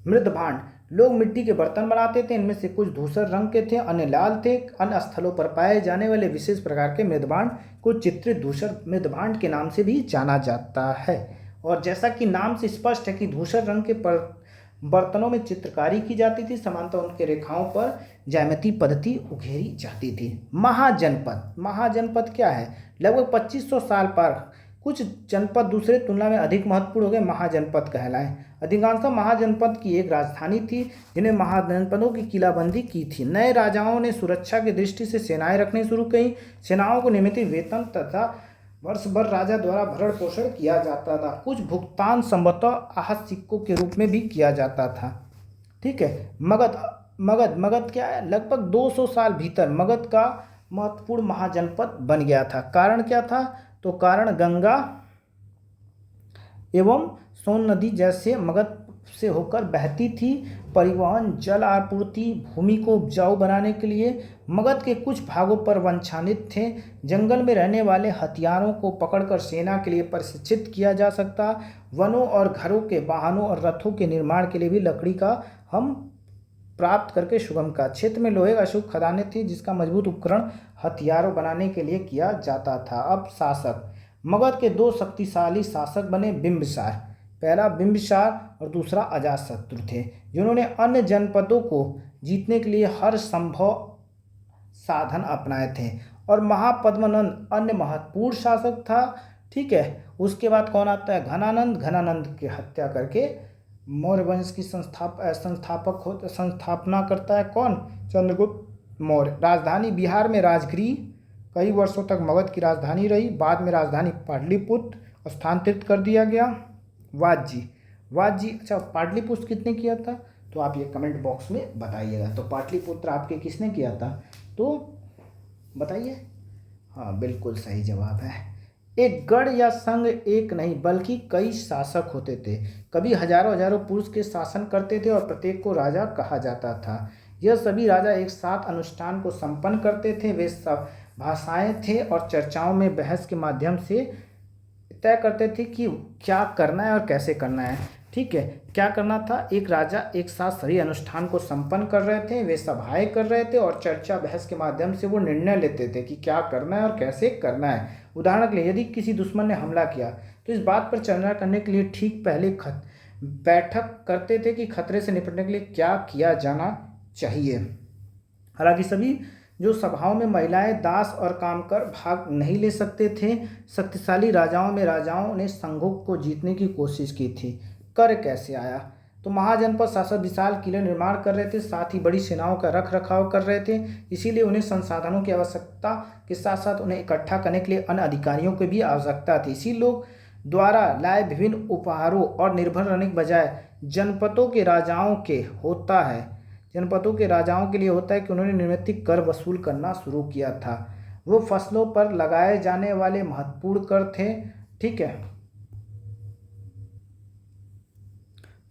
मृदभांड, लोग मिट्टी के बर्तन बनाते थे। इनमें से कुछ धूसर रंग के थे, अन्य लाल थे। अन्य स्थलों पर पाए जाने वाले विशेष प्रकार के मृदभांड को चित्रित धूसर मृदभांड के नाम से भी जाना जाता है। और जैसा कि नाम से स्पष्ट है कि धूसर रंग के बर्तनों में चित्रकारी की जाती थी, समानतः उनके रेखाओं पर ज्यामिति पद्धति उकेरी जाती थी। महाजनपद, महाजनपद क्या है, लगभग 2500 साल पर कुछ जनपद दूसरे तुलना में अधिक महत्वपूर्ण हो गए, महाजनपद कहलाए। अधिकांशतः महाजनपद की एक राजधानी थी, जिन्हें महाजनपदों की किलाबंदी की थी। नए राजाओं ने सुरक्षा की दृष्टि से सेनाएं रखनी शुरू की। सेनाओं को नियमित वेतन तथा वर्ष भर राजा द्वारा भरण पोषण किया जाता था। कुछ भुगतान संभवतः आहत सिक्कों के रूप में भी किया जाता था। ठीक है, मगध क्या है, लगभग 200 साल भीतर मगध का महत्वपूर्ण महाजनपद बन गया था। कारण क्या था, तो कारण गंगा एवं सोन नदी जैसे मगध से होकर बहती थी। परिवहन, जल आपूर्ति, भूमि को उपजाऊ बनाने के लिए मगध के कुछ भागों पर वंशानित थे। जंगल में रहने वाले हथियारों को पकड़कर सेना के लिए प्रशिक्षित किया जा सकता। वनों और घरों के वाहनों और रथों के निर्माण के लिए भी लकड़ी का हम प्राप्त करके सुगम का क्षेत्र में लोहे का शुभ खदानें थी, जिसका मजबूत उपकरण हथियारों बनाने के लिए किया जाता था। अब शासक, मगध के दो शक्तिशाली शासक बने बिंबिसार, पहला बिंबिसार और दूसरा अजातशत्रु थे, जिन्होंने अन्य जनपदों को जीतने के लिए हर संभव साधन अपनाए थे। और महापद्मनंद अन्य महत्वपूर्ण शासक था। ठीक है, उसके बाद कौन आता है, घनानंद। घनानंद की हत्या करके मौर्य वंश की संस्थापना करता है कौन, चंद्रगुप्त मौर्य। राजधानी बिहार में राजगृह कई वर्षों तक मगध की राजधानी रही। बाद में राजधानी पाटलिपुत्र स्थानांतरित कर दिया गया। वाजी अच्छा, पाटलिपुत्र किसने किया था, तो आप ये कमेंट बॉक्स में बताइएगा। तो पाटलिपुत्र आपके किसने किया था, तो बताइए। हाँ, बिल्कुल सही जवाब है। एक गढ़ या संघ एक नहीं बल्कि कई शासक होते थे। कभी हजारों हजारों पुरुष के शासन करते थे और प्रत्येक को राजा कहा जाता था। यह सभी राजा एक साथ अनुष्ठान को संपन्न करते थे। वे सब भाषाएं थे और चर्चाओं में बहस के माध्यम से तय करते थे कि क्या करना है और कैसे करना है। ठीक है, क्या करना था, एक राजा एक साथ सभी अनुष्ठान को संपन्न कर रहे थे। वे सभाएं कर रहे थे और चर्चा बहस के माध्यम से वो निर्णय लेते थे कि क्या करना है और कैसे करना है। उदाहरण के लिए, यदि किसी दुश्मन ने हमला किया तो इस बात पर चर्चा करने के लिए ठीक पहले बैठक करते थे कि खतरे से निपटने के लिए क्या किया जाना चाहिए। हालांकि सभी जो सभाओं में महिलाएं, दास और कामकर भाग नहीं ले सकते थे। शक्तिशाली राजाओं ने संघों को जीतने की कोशिश की थी। कर कैसे आया, तो महाजनपद शासक विशाल किले निर्माण कर रहे थे, साथ ही बड़ी सेनाओं का रख रखाव कर रहे थे। इसीलिए उन्हें संसाधनों की आवश्यकता के साथ साथ उन्हें इकट्ठा करने के लिए अन्य अधिकारियों की भी आवश्यकता थी। इसी लोग द्वारा लाए विभिन्न उपहारों और निर्भर रहने के बजाय जनपदों के राजाओं के लिए होता है कि उन्होंने नियमित कर वसूल करना शुरू किया था। वो फसलों पर लगाए जाने वाले महत्वपूर्ण कर थे। ठीक है,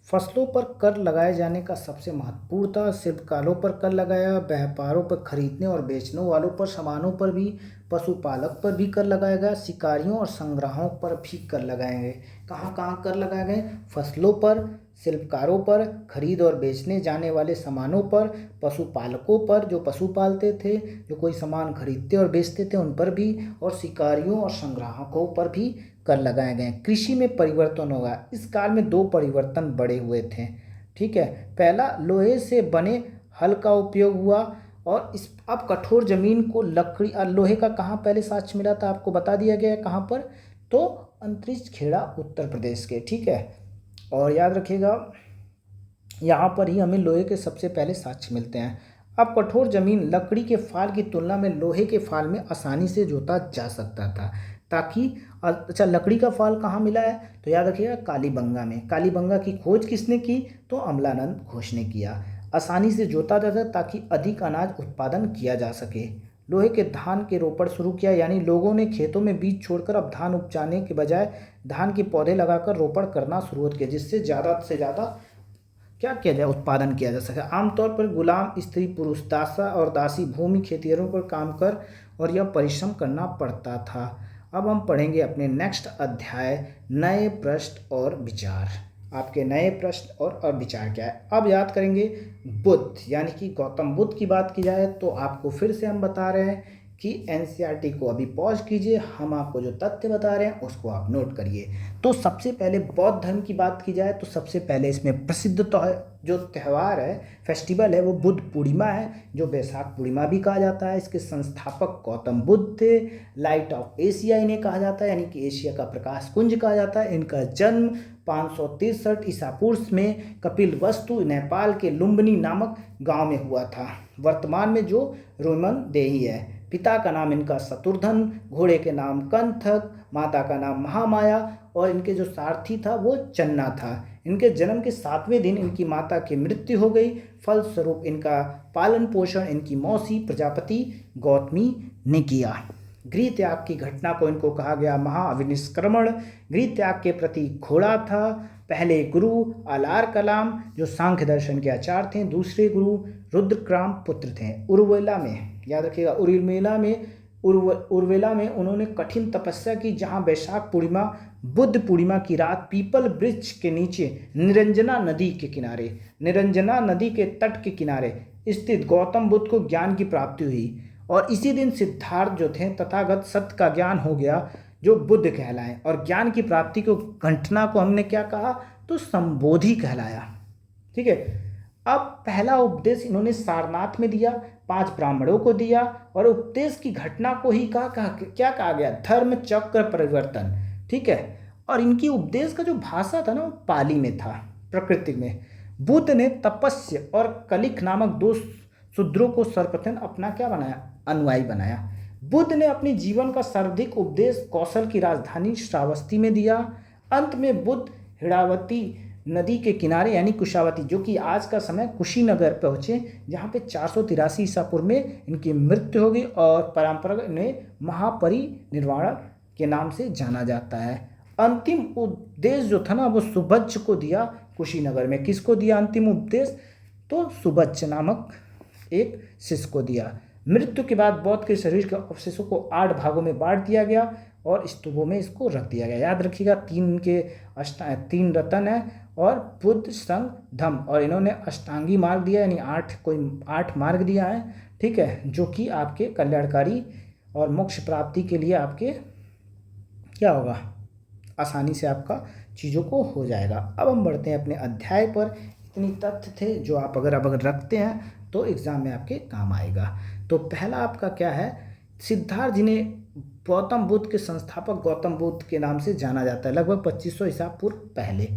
फसलों पर कर लगाए जाने का सबसे महत्वपूर्ण था। शिल्पकारों पर कर लगाया, व्यापारों पर, खरीदने और बेचने वालों पर, सामानों पर भी, पशुपालक पर भी कर लगाया गया, शिकारियों और संग्राहों पर भी कर लगाए गए। कहाँ कहाँ कर लगाए गए, फसलों पर, शिल्पकारों पर, खरीद और बेचने जाने वाले सामानों पर, पशुपालकों पर जो पशु पालते थे, जो कोई सामान खरीदते और बेचते थे उन पर भी, और शिकारियों और संग्राहकों पर भी कर लगाए गए। कृषि में परिवर्तन होगा। इस काल में दो परिवर्तन बड़े हुए थे, ठीक है। पहला, लोहे से बने हल का उपयोग हुआ और इस अब कठोर जमीन को लकड़ी और लोहे का कहाँ पहले साक्ष्य मिला था आपको बता दिया गया है, कहाँ पर, तो अंतरिक्ष खेड़ा उत्तर प्रदेश के, ठीक है। और याद रखिएगा यहाँ पर ही हमें लोहे के सबसे पहले साक्ष्य मिलते हैं। अब कठोर जमीन लकड़ी के फाल की तुलना में लोहे के फाल में आसानी से जोता जा सकता था, ताकि अच्छा लकड़ी का फाल कहाँ मिला है, तो याद रखिएगा कालीबंगा में। कालीबंगा की खोज किसने की, तो अमलानंद घोष ने किया। आसानी से जोता जाता ताकि अधिक अनाज उत्पादन किया जा सके। लोहे के धान के रोपण शुरू किया, यानी लोगों ने खेतों में बीज छोड़कर अब धान उपजाने के बजाय धान के पौधे लगाकर रोपण करना शुरू किया, जिससे ज़्यादा से ज़्यादा क्या किया जाए, उत्पादन किया जा सके। आमतौर पर गुलाम, स्त्री, पुरुष, दासा और दासी भूमि खेतिहरों पर काम कर और यह परिश्रम करना पड़ता था। अब हम पढ़ेंगे अपने नेक्स्ट अध्याय, नए प्रश्न और विचार। आपके नए प्रश्न और विचार क्या है। अब याद करेंगे बुद्ध यानी कि गौतम बुद्ध की बात की जाए तो आपको फिर से हम बता रहे हैं कि एनसीईआरटी को अभी पॉज कीजिए, हम आपको जो तथ्य बता रहे हैं उसको आप नोट करिए। तो सबसे पहले बौद्ध धर्म की बात की जाए तो सबसे पहले इसमें प्रसिद्ध जो त्यौहार है, फेस्टिवल है, वो बुद्ध पूर्णिमा है, जो बैसाख पूर्णिमा भी कहा जाता है। इसके संस्थापक गौतम बुद्ध थे। लाइट ऑफ एशिया इन्हें कहा जाता है, यानी कि एशिया का प्रकाश कुंज कहा जाता है। इनका जन्म 563 ईसा पूर्व में कपिलवस्तु नेपाल के लुम्बिनी नामक गांव में हुआ था, वर्तमान में जो रोमन देही है। पिता का नाम इनका शत्रुधन, घोड़े के नाम कंथक, माता का नाम महामाया और इनके जो सारथी था वो चन्ना था। इनके जन्म के 7वें दिन इनकी माता की मृत्यु हो गई। फलस्वरूप इनका पालन पोषण इनकी मौसी प्रजापति गौतमी ने किया। गृह त्याग की घटना को इनको कहा गया महाविनिष्क्रमण। गृह त्याग के प्रति घोड़ा था। पहले गुरु आलार कलाम जो सांख्य दर्शन के आचार्य थे, दूसरे गुरु रुद्रक्राम पुत्र थे। उर्वेला में, याद रखिएगा उर्वेला में उन्होंने कठिन तपस्या की, जहां बैसाख पूर्णिमा बुद्ध पूर्णिमा की रात पीपल वृक्ष के नीचे निरंजना नदी के तट के किनारे स्थित गौतम बुद्ध को ज्ञान की प्राप्ति हुई। और इसी दिन सिद्धार्थ जो थे तथागत सत्य का ज्ञान हो गया, जो बुद्ध कहलाए। और ज्ञान की प्राप्ति को घटना को हमने क्या कहा, तो संबोधि कहलाया, ठीक है। अब पहला उपदेश इन्होंने सारनाथ में दिया, 5 ब्राह्मणों को दिया और उपदेश की घटना को ही क्या कहा गया, धर्म चक्र परिवर्तन, ठीक है। और इनकी उपदेश का जो भाषा था ना वो पाली में था, प्रकृति में। बुद्ध ने तपस्य और कलिक नामक 2 शूद्रों को सर्वप्रथम अपना क्या बनाया, अनुयायी बनाया। बुद्ध ने अपने जीवन का सर्वाधिक उपदेश कौशल की राजधानी श्रावस्ती में दिया। अंत में बुद्ध हिड़ावती नदी के किनारे यानी कुशावती, जो कि आज का समय कुशीनगर पहुँचे, जहाँ पे 483 ईसा पूर्व में इनकी मृत्यु हो गई और परंपरागत इन्हें महापरिनिर्वाण के नाम से जाना जाता है। अंतिम उपदेश जो था ना वो सुबच्च को दिया कुशीनगर में। किसको दिया अंतिम उपदेश, तो सुबच्च नामक एक शिष्य को दिया। मृत्यु के बाद बौद्ध के शरीर के अवशेषों को 8 भागों में बांट दिया गया और स्तूपों में इसको रख दिया गया। याद रखिएगा 3 रतन है और बुद्ध संघ धम्म, और इन्होंने अष्टांगी मार्ग दिया, यानी 8 मार्ग दिया है, ठीक है, जो कि आपके कल्याणकारी और मोक्ष प्राप्ति के लिए आपके क्या होगा, आसानी से आपका चीज़ों को हो जाएगा। अब हम बढ़ते हैं अपने अध्याय पर। इतनी तथ्य थे जो आप अगर रखते हैं तो एग्जाम में आपके काम आएगा। तो पहला आपका क्या है, सिद्धार्थ जिन्हें गौतम बुद्ध के संस्थापक गौतम बुद्ध के नाम से जाना जाता है, लगभग 2500 ईसा पूर्व पहले।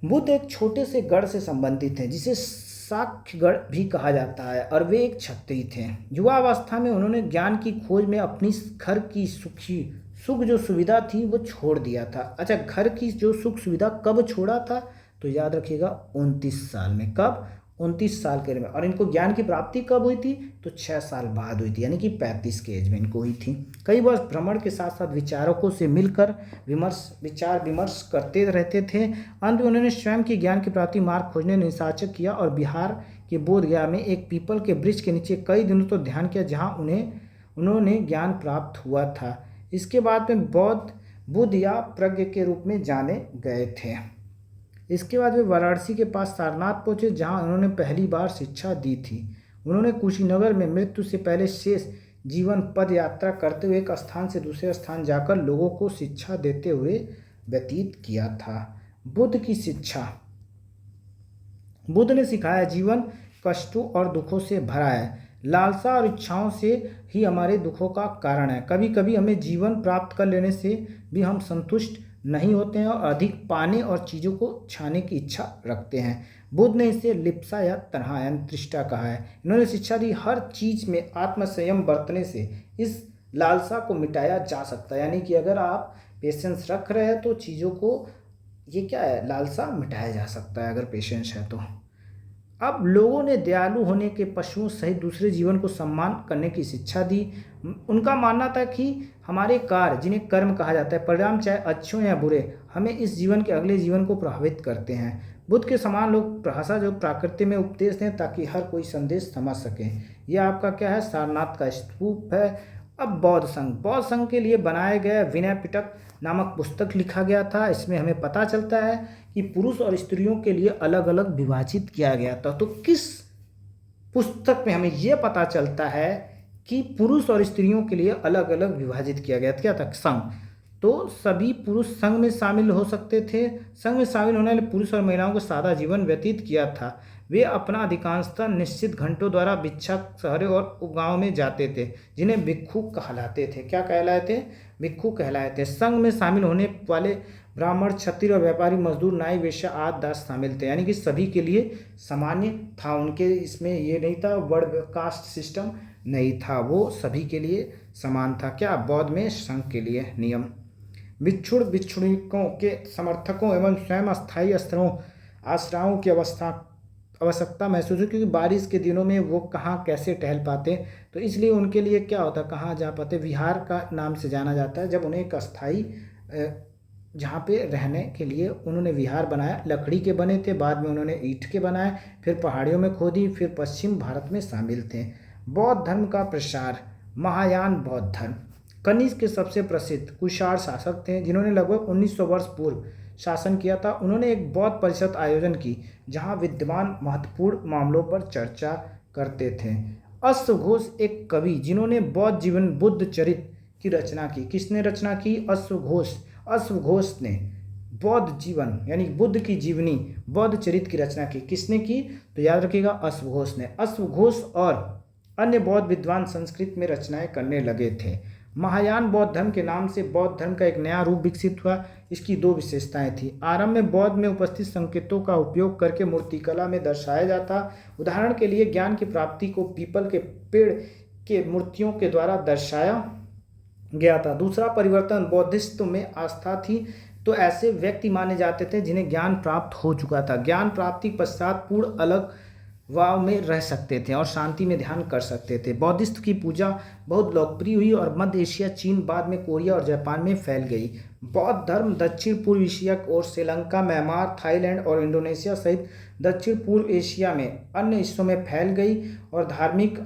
बुद्ध एक छोटे से गढ़ से संबंधित हैं जिसे साक्यगढ़ भी कहा जाता है, और वे एक क्षत्रिय थे। युवावस्था में उन्होंने ज्ञान की खोज में अपनी घर की सुख जो सुविधा थी वो छोड़ दिया था। अच्छा, घर की जो सुख सुविधा कब छोड़ा था, तो याद रखिएगा 29 साल में। कब, 29 साल के में। और इनको ज्ञान की प्राप्ति कब हुई थी, तो 6 साल बाद हुई थी, यानी कि 35 के एज में इनको हुई थी। कई वर्ष भ्रमण के साथ साथ विचारकों से मिलकर विचार विमर्श करते रहते थे। अंत में उन्होंने स्वयं की ज्ञान की प्राप्ति मार्ग खोजने निशाचर किया और बिहार के बोधगया में एक पीपल के वृक्ष के नीचे कई दिनों तो ध्यान किया, जहाँ उन्होंने ज्ञान प्राप्त हुआ था। इसके बाद में बुद्ध या प्रज्ञ के रूप में जाने गए थे। इसके बाद वे वाराणसी के पास सारनाथ पहुँचे, जहाँ उन्होंने पहली बार शिक्षा दी थी। उन्होंने कुशीनगर में मृत्यु से पहले शेष जीवन पद यात्रा करते हुए एक स्थान से दूसरे स्थान जाकर लोगों को शिक्षा देते हुए व्यतीत किया था। बुद्ध की शिक्षा। बुद्ध ने सिखाया जीवन कष्टों और दुखों से भरा है। लालसा और इच्छाओं से ही हमारे दुखों का कारण है। कभी कभी हमें जीवन प्राप्त कर लेने से भी हम संतुष्ट नहीं होते हैं और अधिक पाने और चीज़ों को छाने की इच्छा रखते हैं। बुद्ध ने इसे लिप्सा या तन्हा यानी तृष्णा कहा है। इन्होंने शिक्षा दी हर चीज़ में आत्मसंयम बरतने से इस लालसा को मिटाया जा सकता है। यानी कि अगर आप पेशेंस रख रहे हैं तो चीज़ों को, ये क्या है, लालसा मिटाया जा सकता है अगर पेशेंस है तो। अब लोगों ने दयालु होने के, पशुओं सहित दूसरे जीवन को सम्मान करने की शिक्षा दी। उनका मानना था कि हमारे कार्य, जिन्हें कर्म कहा जाता है, परिणाम चाहे अच्छे या बुरे, हमें इस जीवन के अगले जीवन को प्रभावित करते हैं। बुद्ध के समान लोग भाषा जो प्रकृति में उपदेश दें ताकि हर कोई संदेश समझ सके। यह आपका क्या है, सारनाथ का स्तूप है। अब बौद्ध संघ के लिए बनाए गए विनय पिटक नामक पुस्तक लिखा गया था। इसमें हमें पता चलता है कि पुरुष और स्त्रियों के लिए अलग अलग विभाजित किया गया था। तो किस पुस्तक में हमें यह पता चलता है कि पुरुष और स्त्रियों के लिए अलग अलग विभाजित किया गया था? क्या था? संघ। तो सभी पुरुष संघ में शामिल हो सकते थे। संघ में शामिल होने वाले पुरुष और महिलाओं को सादा जीवन व्यतीत किया था। वे अपना अधिकांशतः निश्चित घंटों द्वारा भिक्षा शहरों और गांवों में जाते थे, जिन्हें भिक्षु कहलाते थे। क्या कहलाए थे? भिक्षु कहलाए थे। संघ में शामिल होने वाले ब्राह्मण, क्षत्रिय और व्यापारी, मजदूर, नाई, वेश्या आदि दास शामिल थे। यानी कि सभी के लिए सामान्य था। उनके इसमें ये नहीं था, वर्ड कास्ट सिस्टम नहीं था, वो सभी के लिए समान था। क्या? बौद्ध में संघ के लिए नियम। भिक्षुण भिक्षुणिकों के समर्थकों एवं स्वयं अस्थायी आश्रयों की आवश्यकता महसूस हुई, क्योंकि बारिश के दिनों में वो कहाँ कैसे टहल पाते, तो इसलिए उनके लिए क्या होता, कहाँ जा पाते, विहार का नाम से जाना जाता है। जब उन्हें एक अस्थायी जहाँ पे रहने के लिए उन्होंने विहार बनाया, लकड़ी के बने थे, बाद में उन्होंने ईंट के बनाए, फिर पहाड़ियों में खोदी, फिर पश्चिम भारत में शामिल थे। बौद्ध धर्म का प्रसार। महायान बौद्ध धर्म। कनिष्क के सबसे प्रसिद्ध कुषाण शासक थे, जिन्होंने लगभग 1900 वर्ष पूर्व शासन किया था। उन्होंने एक बौद्ध परिषद आयोजन की जहां विद्यमान महत्वपूर्ण मामलों पर चर्चा करते थे। अश्वघोष एक कवि, जिन्होंने बौद्ध जीवन बुद्ध चरित की रचना की। किसने रचना की? अश्वघोष। अश्वघोष ने बौद्ध जीवन यानी बुद्ध की जीवनी बौद्ध चरित की रचना की। किसने की? तो याद रखिएगा, अश्वघोष ने। अश्वघोष और अन्य बौद्ध विद्वान संस्कृत में रचनाएं करने लगे थे। महायान बौद्ध धर्म के नाम से बौद्ध धर्म का एक नया रूप विकसित हुआ। इसकी दो विशेषताएं थी। आरंभ में बौद्ध में उपस्थित संकेतों का उपयोग करके मूर्तिकला में दर्शाया जाता। उदाहरण के लिए ज्ञान की प्राप्ति को पीपल के पेड़ के मूर्तियों के द्वारा दर्शाया गया था। दूसरा परिवर्तन, बौद्धिस्ट में आस्था थी, तो ऐसे व्यक्ति माने जाते थे जिन्हें ज्ञान प्राप्त हो चुका था। ज्ञान प्राप्ति पश्चात पूर्ण अलग वाव में रह सकते थे और शांति में ध्यान कर सकते थे। बौद्धिस्ट की पूजा बहुत लोकप्रिय हुई और मध्य एशिया, चीन, बाद में कोरिया और जापान में फैल गई। बौद्ध धर्म दक्षिण पूर्व एशिया और श्रीलंका, म्यांमार, थाईलैंड और इंडोनेशिया सहित दक्षिण पूर्व एशिया में अन्य हिस्सों में फैल गई और धार्मिक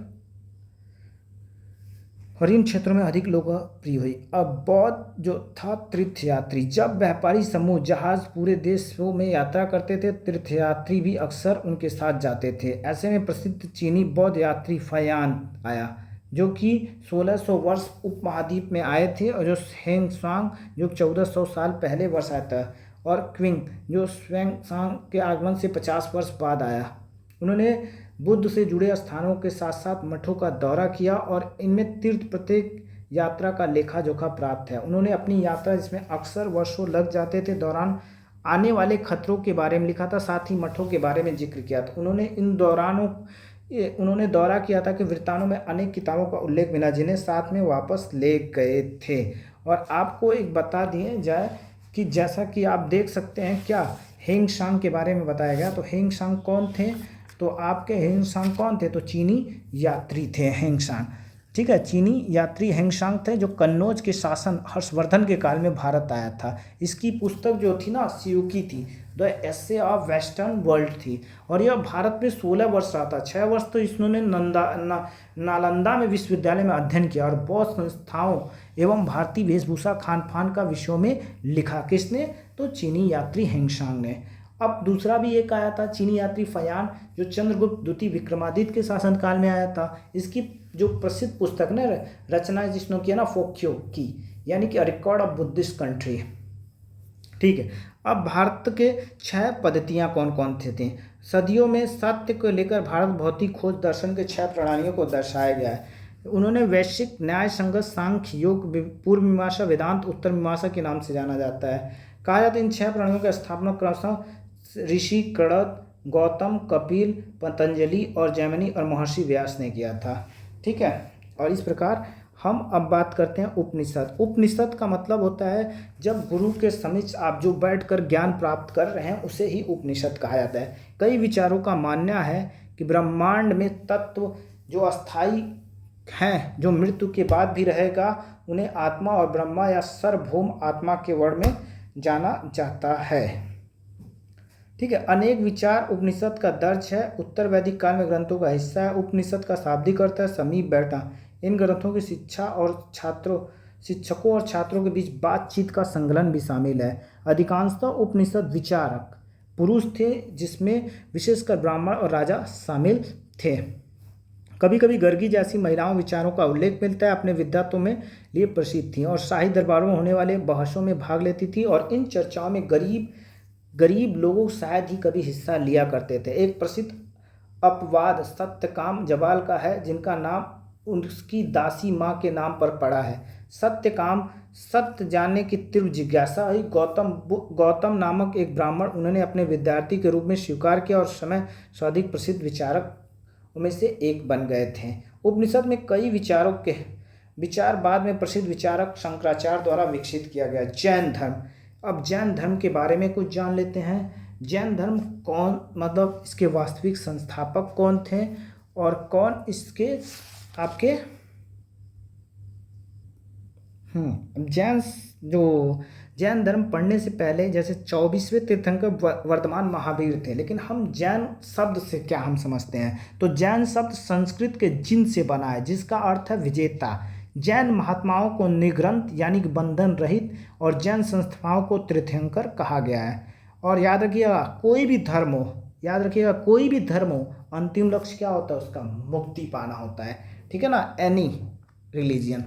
और इन क्षेत्रों में अधिक लोकप्रिय हुई। अब बौद्ध जो था तीर्थयात्री। जब व्यापारी समूह जहाज पूरे देशों में यात्रा करते थे, तीर्थयात्री भी अक्सर उनके साथ जाते थे। ऐसे में प्रसिद्ध चीनी बौद्ध यात्री फयान आया, जो कि 1600 वर्ष उपमहाद्वीप में आए थे, और जो हेंगसांग जो 1400 साल पहले वर्ष आया था, और क्विंग जो स्वांग के आगमन से 50 वर्ष बाद आया। उन्होंने बुद्ध से जुड़े स्थानों के साथ साथ मठों का दौरा किया और इनमें तीर्थ प्रत्येक यात्रा का लेखा जोखा प्राप्त है। उन्होंने अपनी यात्रा, जिसमें अक्सर वर्षों लग जाते थे, दौरान आने वाले खतरों के बारे में लिखा था, साथ ही मठों के बारे में जिक्र किया था। उन्होंने दौरा किया था कि वृत्तांतों में अनेक किताबों का उल्लेख मिला, जिन्हें साथ में वापस ले गए थे। और आपको एक बता दिए जाए कि जैसा कि आप देख सकते हैं, क्या हेंगसांग के बारे में बताया गया। तो हेंगसांग कौन थे? तो आपके हेंगसांग कौन थे? तो चीनी यात्री थे हेंगसांग। ठीक है, चीनी यात्री हेंगसांग थे, जो कन्नौज के शासन हर्षवर्धन के काल में भारत आया था। इसकी पुस्तक जो थी ना, सियुकी थी, the essay of western world थी, और यह भारत में 16 वर्ष रहा था। 6 वर्ष तो इसने नालंदा में विश्वविद्यालय में अध्ययन किया और बौद्ध संस्थाओं एवं भारतीय वेशभूषा, खान पान का विषयों में लिखा। किसने? तो चीनी यात्री हेंगसांग ने। अब दूसरा भी एक आया था चीनी यात्री फयान, जो चंद्रगुप्त द्वितीय विक्रमादित्य के शासनकाल में आया था। इसकी जो प्रसिद्ध पुस्तक ने रचना जिसने किया ना फोक्यो की, यानी कि रिकॉर्ड ऑफ बुद्धिस्ट कंट्री। ठीक है, अब भारत के 6 पद्धतियाँ कौन कौन थे। सदियों में सत्य को लेकर भारत भौतिक खोज दर्शन के 6 प्रणालियों को दर्शाया गया है। उन्होंने वैश्विक न्याय संगत सांख्य योग पूर्व मीमांसा वेदांत उत्तर मीमांसा के नाम से जाना जाता है। कहा जाता है इन 6 प्रणालियों की स्थापना क्रमशः ऋषि कणद, गौतम, कपिल, पतंजलि और जैमिनी और महर्षि व्यास ने किया था। ठीक है, और इस प्रकार हम अब बात करते हैं उपनिषद। उपनिषद का मतलब होता है जब गुरु के समक्ष आप जो बैठकर ज्ञान प्राप्त कर रहे हैं उसे ही उपनिषद कहा जाता है। कई विचारों का मानना है कि ब्रह्मांड में तत्व जो अस्थाई हैं, जो मृत्यु के बाद भी रहेगा, उन्हें आत्मा और ब्रह्मा या सार्वभौम आत्मा के वर्ण में जाना जाता है। ठीक है, अनेक विचार उपनिषद का दर्ज है। उत्तर वैदिक काल में ग्रंथों का हिस्सा है। उपनिषद का शाब्दिक अर्थ है समीप बैठा। इन ग्रंथों की शिक्षकों और छात्रों के बीच बातचीत का संकलन भी शामिल है। अधिकांशतः उपनिषद विचारक पुरुष थे, जिसमें विशेषकर ब्राह्मण और राजा शामिल थे। कभी कभी गर्गी जैसी महिलाओं विचारों का उल्लेख मिलता है। अपने विद्यार्थों में लिए प्रसिद्ध थीं और शाही दरबारों में होने वाले बहसों में भाग लेती थी, और इन चर्चाओं में गरीब लोग शायद ही कभी हिस्सा लिया करते थे। एक प्रसिद्ध अपवाद सत्यकाम जबाल का है, जिनका नाम उसकी दासी माँ के नाम पर पड़ा है। सत्यकाम सत्य जानने की तीव्र जिज्ञासा हुई। गौतम नामक एक ब्राह्मण उन्होंने अपने विद्यार्थी के रूप में स्वीकार किया और समय सर्वाधिक प्रसिद्ध विचारक उनमें से एक बन गए थे। उपनिषद में कई विचारों के विचार बाद में प्रसिद्ध विचारक शंकराचार्य द्वारा विकसित किया गया। जैन धर्म। अब जैन धर्म के बारे में कुछ जान लेते हैं। जैन धर्म कौन, मतलब इसके वास्तविक संस्थापक कौन थे और कौन इसके आपके जैन धर्म पढ़ने से पहले जैसे 24वें तीर्थंकर वर्तमान महावीर थे, लेकिन हम जैन शब्द से क्या हम समझते हैं, तो जैन शब्द संस्कृत के जिन से बना है, जिसका अर्थ है विजेता। जैन महात्माओं को निग्रंथ यानी कि बंधन रहित और जैन संस्थाओं को तीर्थंकर कहा गया है। और याद रखिएगा कोई भी धर्म हो अंतिम लक्ष्य क्या होता है उसका, मुक्ति पाना होता है। ठीक है ना, एनी रिलीजियन।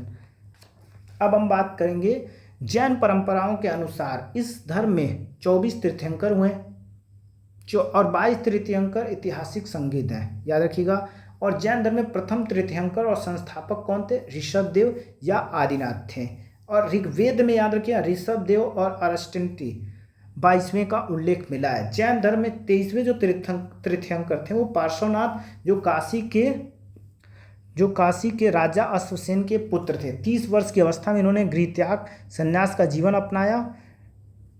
अब हम बात करेंगे जैन परंपराओं के अनुसार इस धर्म में 24 तीर्थंकर हुए और 22 तीर्थंकर ऐतिहासिक संगीत हैं, याद रखिएगा। और जैन धर्म में प्रथम तीर्थंकर और संस्थापक कौन थे, ऋषभदेव या आदिनाथ थे। और ऋग्वेद में याद रखिएगा ऋषभदेव और अरष्टंती 22वें का उल्लेख मिला है। जैन धर्म में 23वें जो तीर्थंकर थे वो पार्श्वनाथ, जो काशी के राजा अश्वसेन के पुत्र थे। 30 वर्ष की अवस्था में इन्होंने गृहत्याग संन्यास का जीवन अपनाया।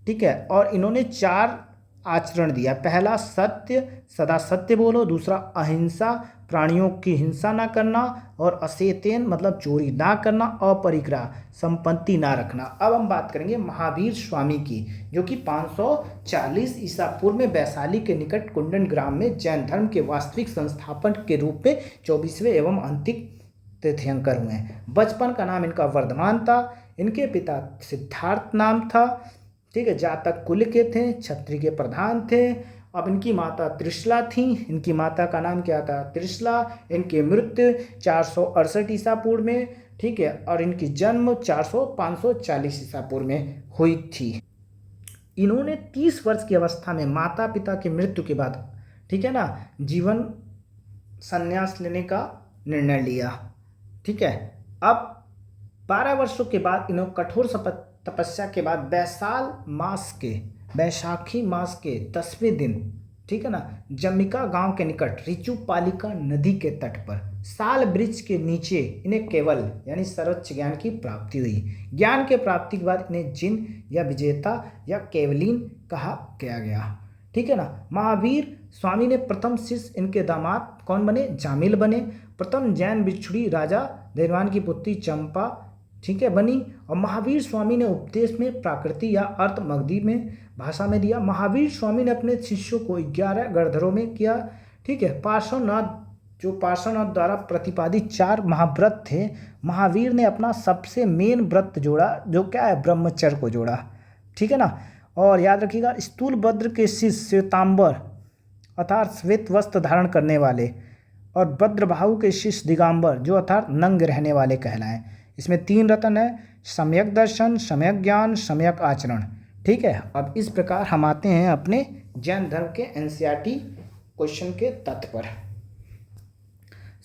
ठीक है, और इन्होंने 4 आचरण दिया। पहला सत्य, सदा सत्य बोलो। दूसरा अहिंसा, प्राणियों की हिंसा ना करना। और असेतेन मतलब चोरी ना करना। अपरिग्रह, संपत्ति ना रखना। अब हम बात करेंगे महावीर स्वामी की, जो कि 540 ईसा पूर्व में वैशाली के निकट कुंडन ग्राम में जैन धर्म के वास्तविक संस्थापक के रूप में 24वें एवं अंतिम तीर्थंकर हुए हैं। बचपन का नाम इनका वर्धमान था। इनके पिता सिद्धार्थ नाम था। ठीक है, जातक कुल के थे, क्षत्रिय के प्रधान थे। अब इनकी माता त्रिशला थी। इनकी माता का नाम क्या था, त्रिशला। इनकी मृत्यु 468 ईसा पूर्व में, ठीक है, और इनकी जन्म 540 ईसा पूर्व में हुई थी। इन्होंने 30 वर्ष की अवस्था में माता पिता की मृत्यु के बाद, ठीक है ना, जीवन संन्यास लेने का निर्णय लिया। ठीक है, अब 12 वर्षों के बाद इन्होंने कठोर तपस्या के बाद बैशाखी मास के 10वें दिन, ठीक है ना, जमिका गांव के निकट ऋचुपालिका नदी के तट पर साल वृक्ष के नीचे इन्हें केवल यानी सर्वोच्च ज्ञान की प्राप्ति हुई। ज्ञान के प्राप्ति के बाद इन्हें जिन या विजेता या केवलीन कहा गया। ठीक है ना। महावीर स्वामी ने प्रथम शिष्य इनके दामाद कौन बने, जामिल बने। प्रथम जैन भिक्षुणी राजा धैर्यवान की पुत्री चंपा, ठीक है, बनी। और महावीर स्वामी ने उपदेश में प्राकृति या अर्थ मगधी में भाषा में दिया। महावीर स्वामी ने अपने शिष्यों को 11 गणधरों में किया। ठीक है, पार्श्वनाथ द्वारा प्रतिपादित 4 महाव्रत थे। महावीर ने अपना सबसे मेन व्रत जोड़ा, जो क्या है, ब्रह्मचर्य को जोड़ा। ठीक है ना। और याद रखिएगा स्थूलभद्र के शिष्य श्वेतांबर अर्थात श्वेत वस्त्र धारण करने वाले, और भद्रबाहु के शिष्य दिगंबर जो अर्थात नंगे रहने वाले कहलाएं। इसमें 3 रत्न है, सम्यक दर्शन, सम्यक ज्ञान, सम्यक आचरण। ठीक है, अब इस प्रकार हम आते हैं अपने जैन धर्म के एनसीईआरटी क्वेश्चन के तत्व पर।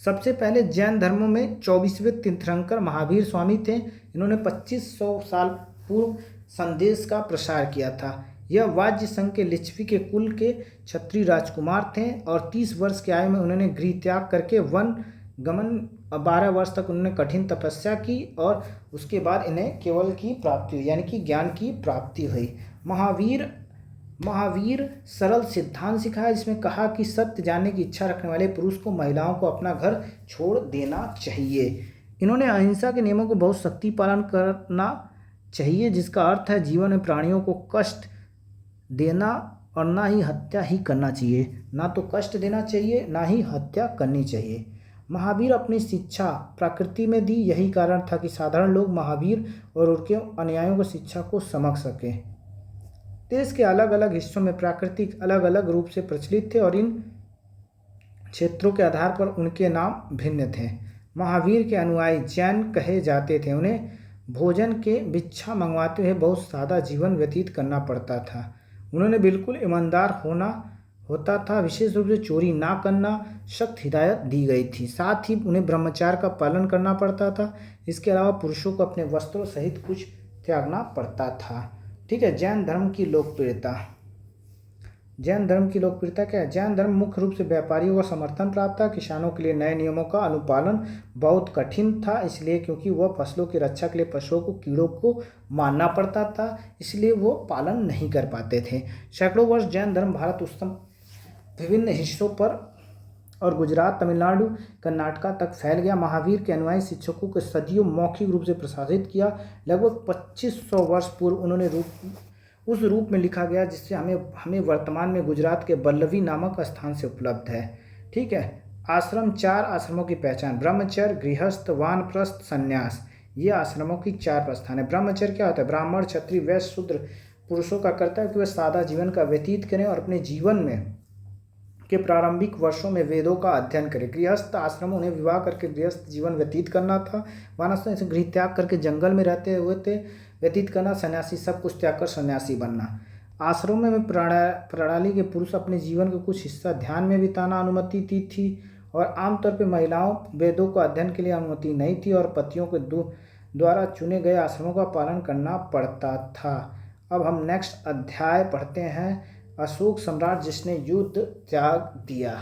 सबसे पहले जैन धर्मों में 24वें तीर्थंकर महावीर स्वामी थे। इन्होंने 2500 साल पूर्व संदेश का प्रसार किया था। यह वाज्य संघ के लिच्छवी के कुल के क्षत्रिय राजकुमार थे और 30 वर्ष की आयु में उन्होंने गृह त्याग करके वन गमन 12 वर्ष तक उन्होंने कठिन तपस्या की और उसके बाद इन्हें केवल की प्राप्ति हुई, यानी कि ज्ञान की प्राप्ति हुई। महावीर सरल सिद्धांत सिखाया, जिसमें कहा कि सत्य जानने की इच्छा रखने वाले पुरुष को महिलाओं को अपना घर छोड़ देना चाहिए। इन्होंने अहिंसा के नियमों को बहुत सख्ती पालन करना चाहिए, जिसका अर्थ है जीवन में प्राणियों को कष्ट देना और ना ही हत्या ही करना चाहिए। ना तो कष्ट देना चाहिए, ना ही हत्या करनी चाहिए। महावीर अपनी शिक्षा प्रकृति में दी, यही कारण था कि साधारण लोग महावीर और उनके अनुयायियों की शिक्षा को समझ सकें। देश के अलग अलग हिस्सों में प्राकृतिक अलग अलग रूप से प्रचलित थे और इन क्षेत्रों के आधार पर उनके नाम भिन्न थे। महावीर के अनुयायी जैन कहे जाते थे। उन्हें भोजन के भिक्षा मंगवाते हुए बहुत सादा जीवन व्यतीत करना पड़ता था। उन्होंने बिल्कुल ईमानदार होता था, विशेष रूप से चोरी ना करना सख्त हिदायत दी गई थी। साथ ही उन्हें ब्रह्मचार्य का पालन करना पड़ता था। इसके अलावा पुरुषों को अपने वस्त्रों सहित कुछ त्यागना पड़ता था। ठीक है, जैन धर्म की लोकप्रियता। जैन धर्म की लोकप्रियता क्या है? जैन धर्म मुख्य रूप से व्यापारियों का समर्थन प्राप्त था। किसानों के लिए नए नियमों का अनुपालन बहुत कठिन था, इसलिए क्योंकि वह फसलों की रक्षा के लिए पशुओं को कीड़ों को मारना पड़ता था, इसलिए वो पालन नहीं कर पाते थे। सैकड़ों वर्ष जैन धर्म भारत उत्तम विभिन्न हिस्सों पर और गुजरात, तमिलनाडु, कर्नाटका तक फैल गया। महावीर के अनुयायी शिक्षकों को सदियों मौखिक रूप से प्रशासित किया। लगभग 2500 वर्ष पूर्व उन्होंने उस रूप में लिखा गया जिससे हमें वर्तमान में गुजरात के बल्लवी नामक स्थान से उपलब्ध है। ठीक है, आश्रम 4 आश्रमों की पहचान: ब्रह्मचर्य, गृहस्थ, वानप्रस्थ, संन्यास। ये आश्रमों की 4 प्रस्थान है। ब्रह्मचर्य क्या होता है? ब्राह्मण, क्षत्रिय, वैश्य, शूद्र पुरुषों का कर्तव्य कि वे सादा जीवन का व्यतीत करें और अपने जीवन में के प्रारंभिक वर्षों में वेदों का अध्ययन करें। गृहस्थ आश्रम उन्हें विवाह करके गृहस्थ जीवन व्यतीत करना था। वानप्रस्थ से गृह त्याग करके जंगल में रहते हुए थे व्यतीत करना। सन्यासी सब कुछ त्याग कर सन्यासी बनना। आश्रमों में प्रणाली के पुरुष अपने जीवन का कुछ हिस्सा ध्यान में बिताना अनुमति दी थी और आमतौर पर महिलाओं वेदों को अध्ययन के लिए अनुमति नहीं थी और पतियों के द्वारा चुने गए आश्रमों का पालन करना पड़ता था। अब हम नेक्स्ट अध्याय पढ़ते हैं, अशोक सम्राट जिसने युद्ध त्याग दिया।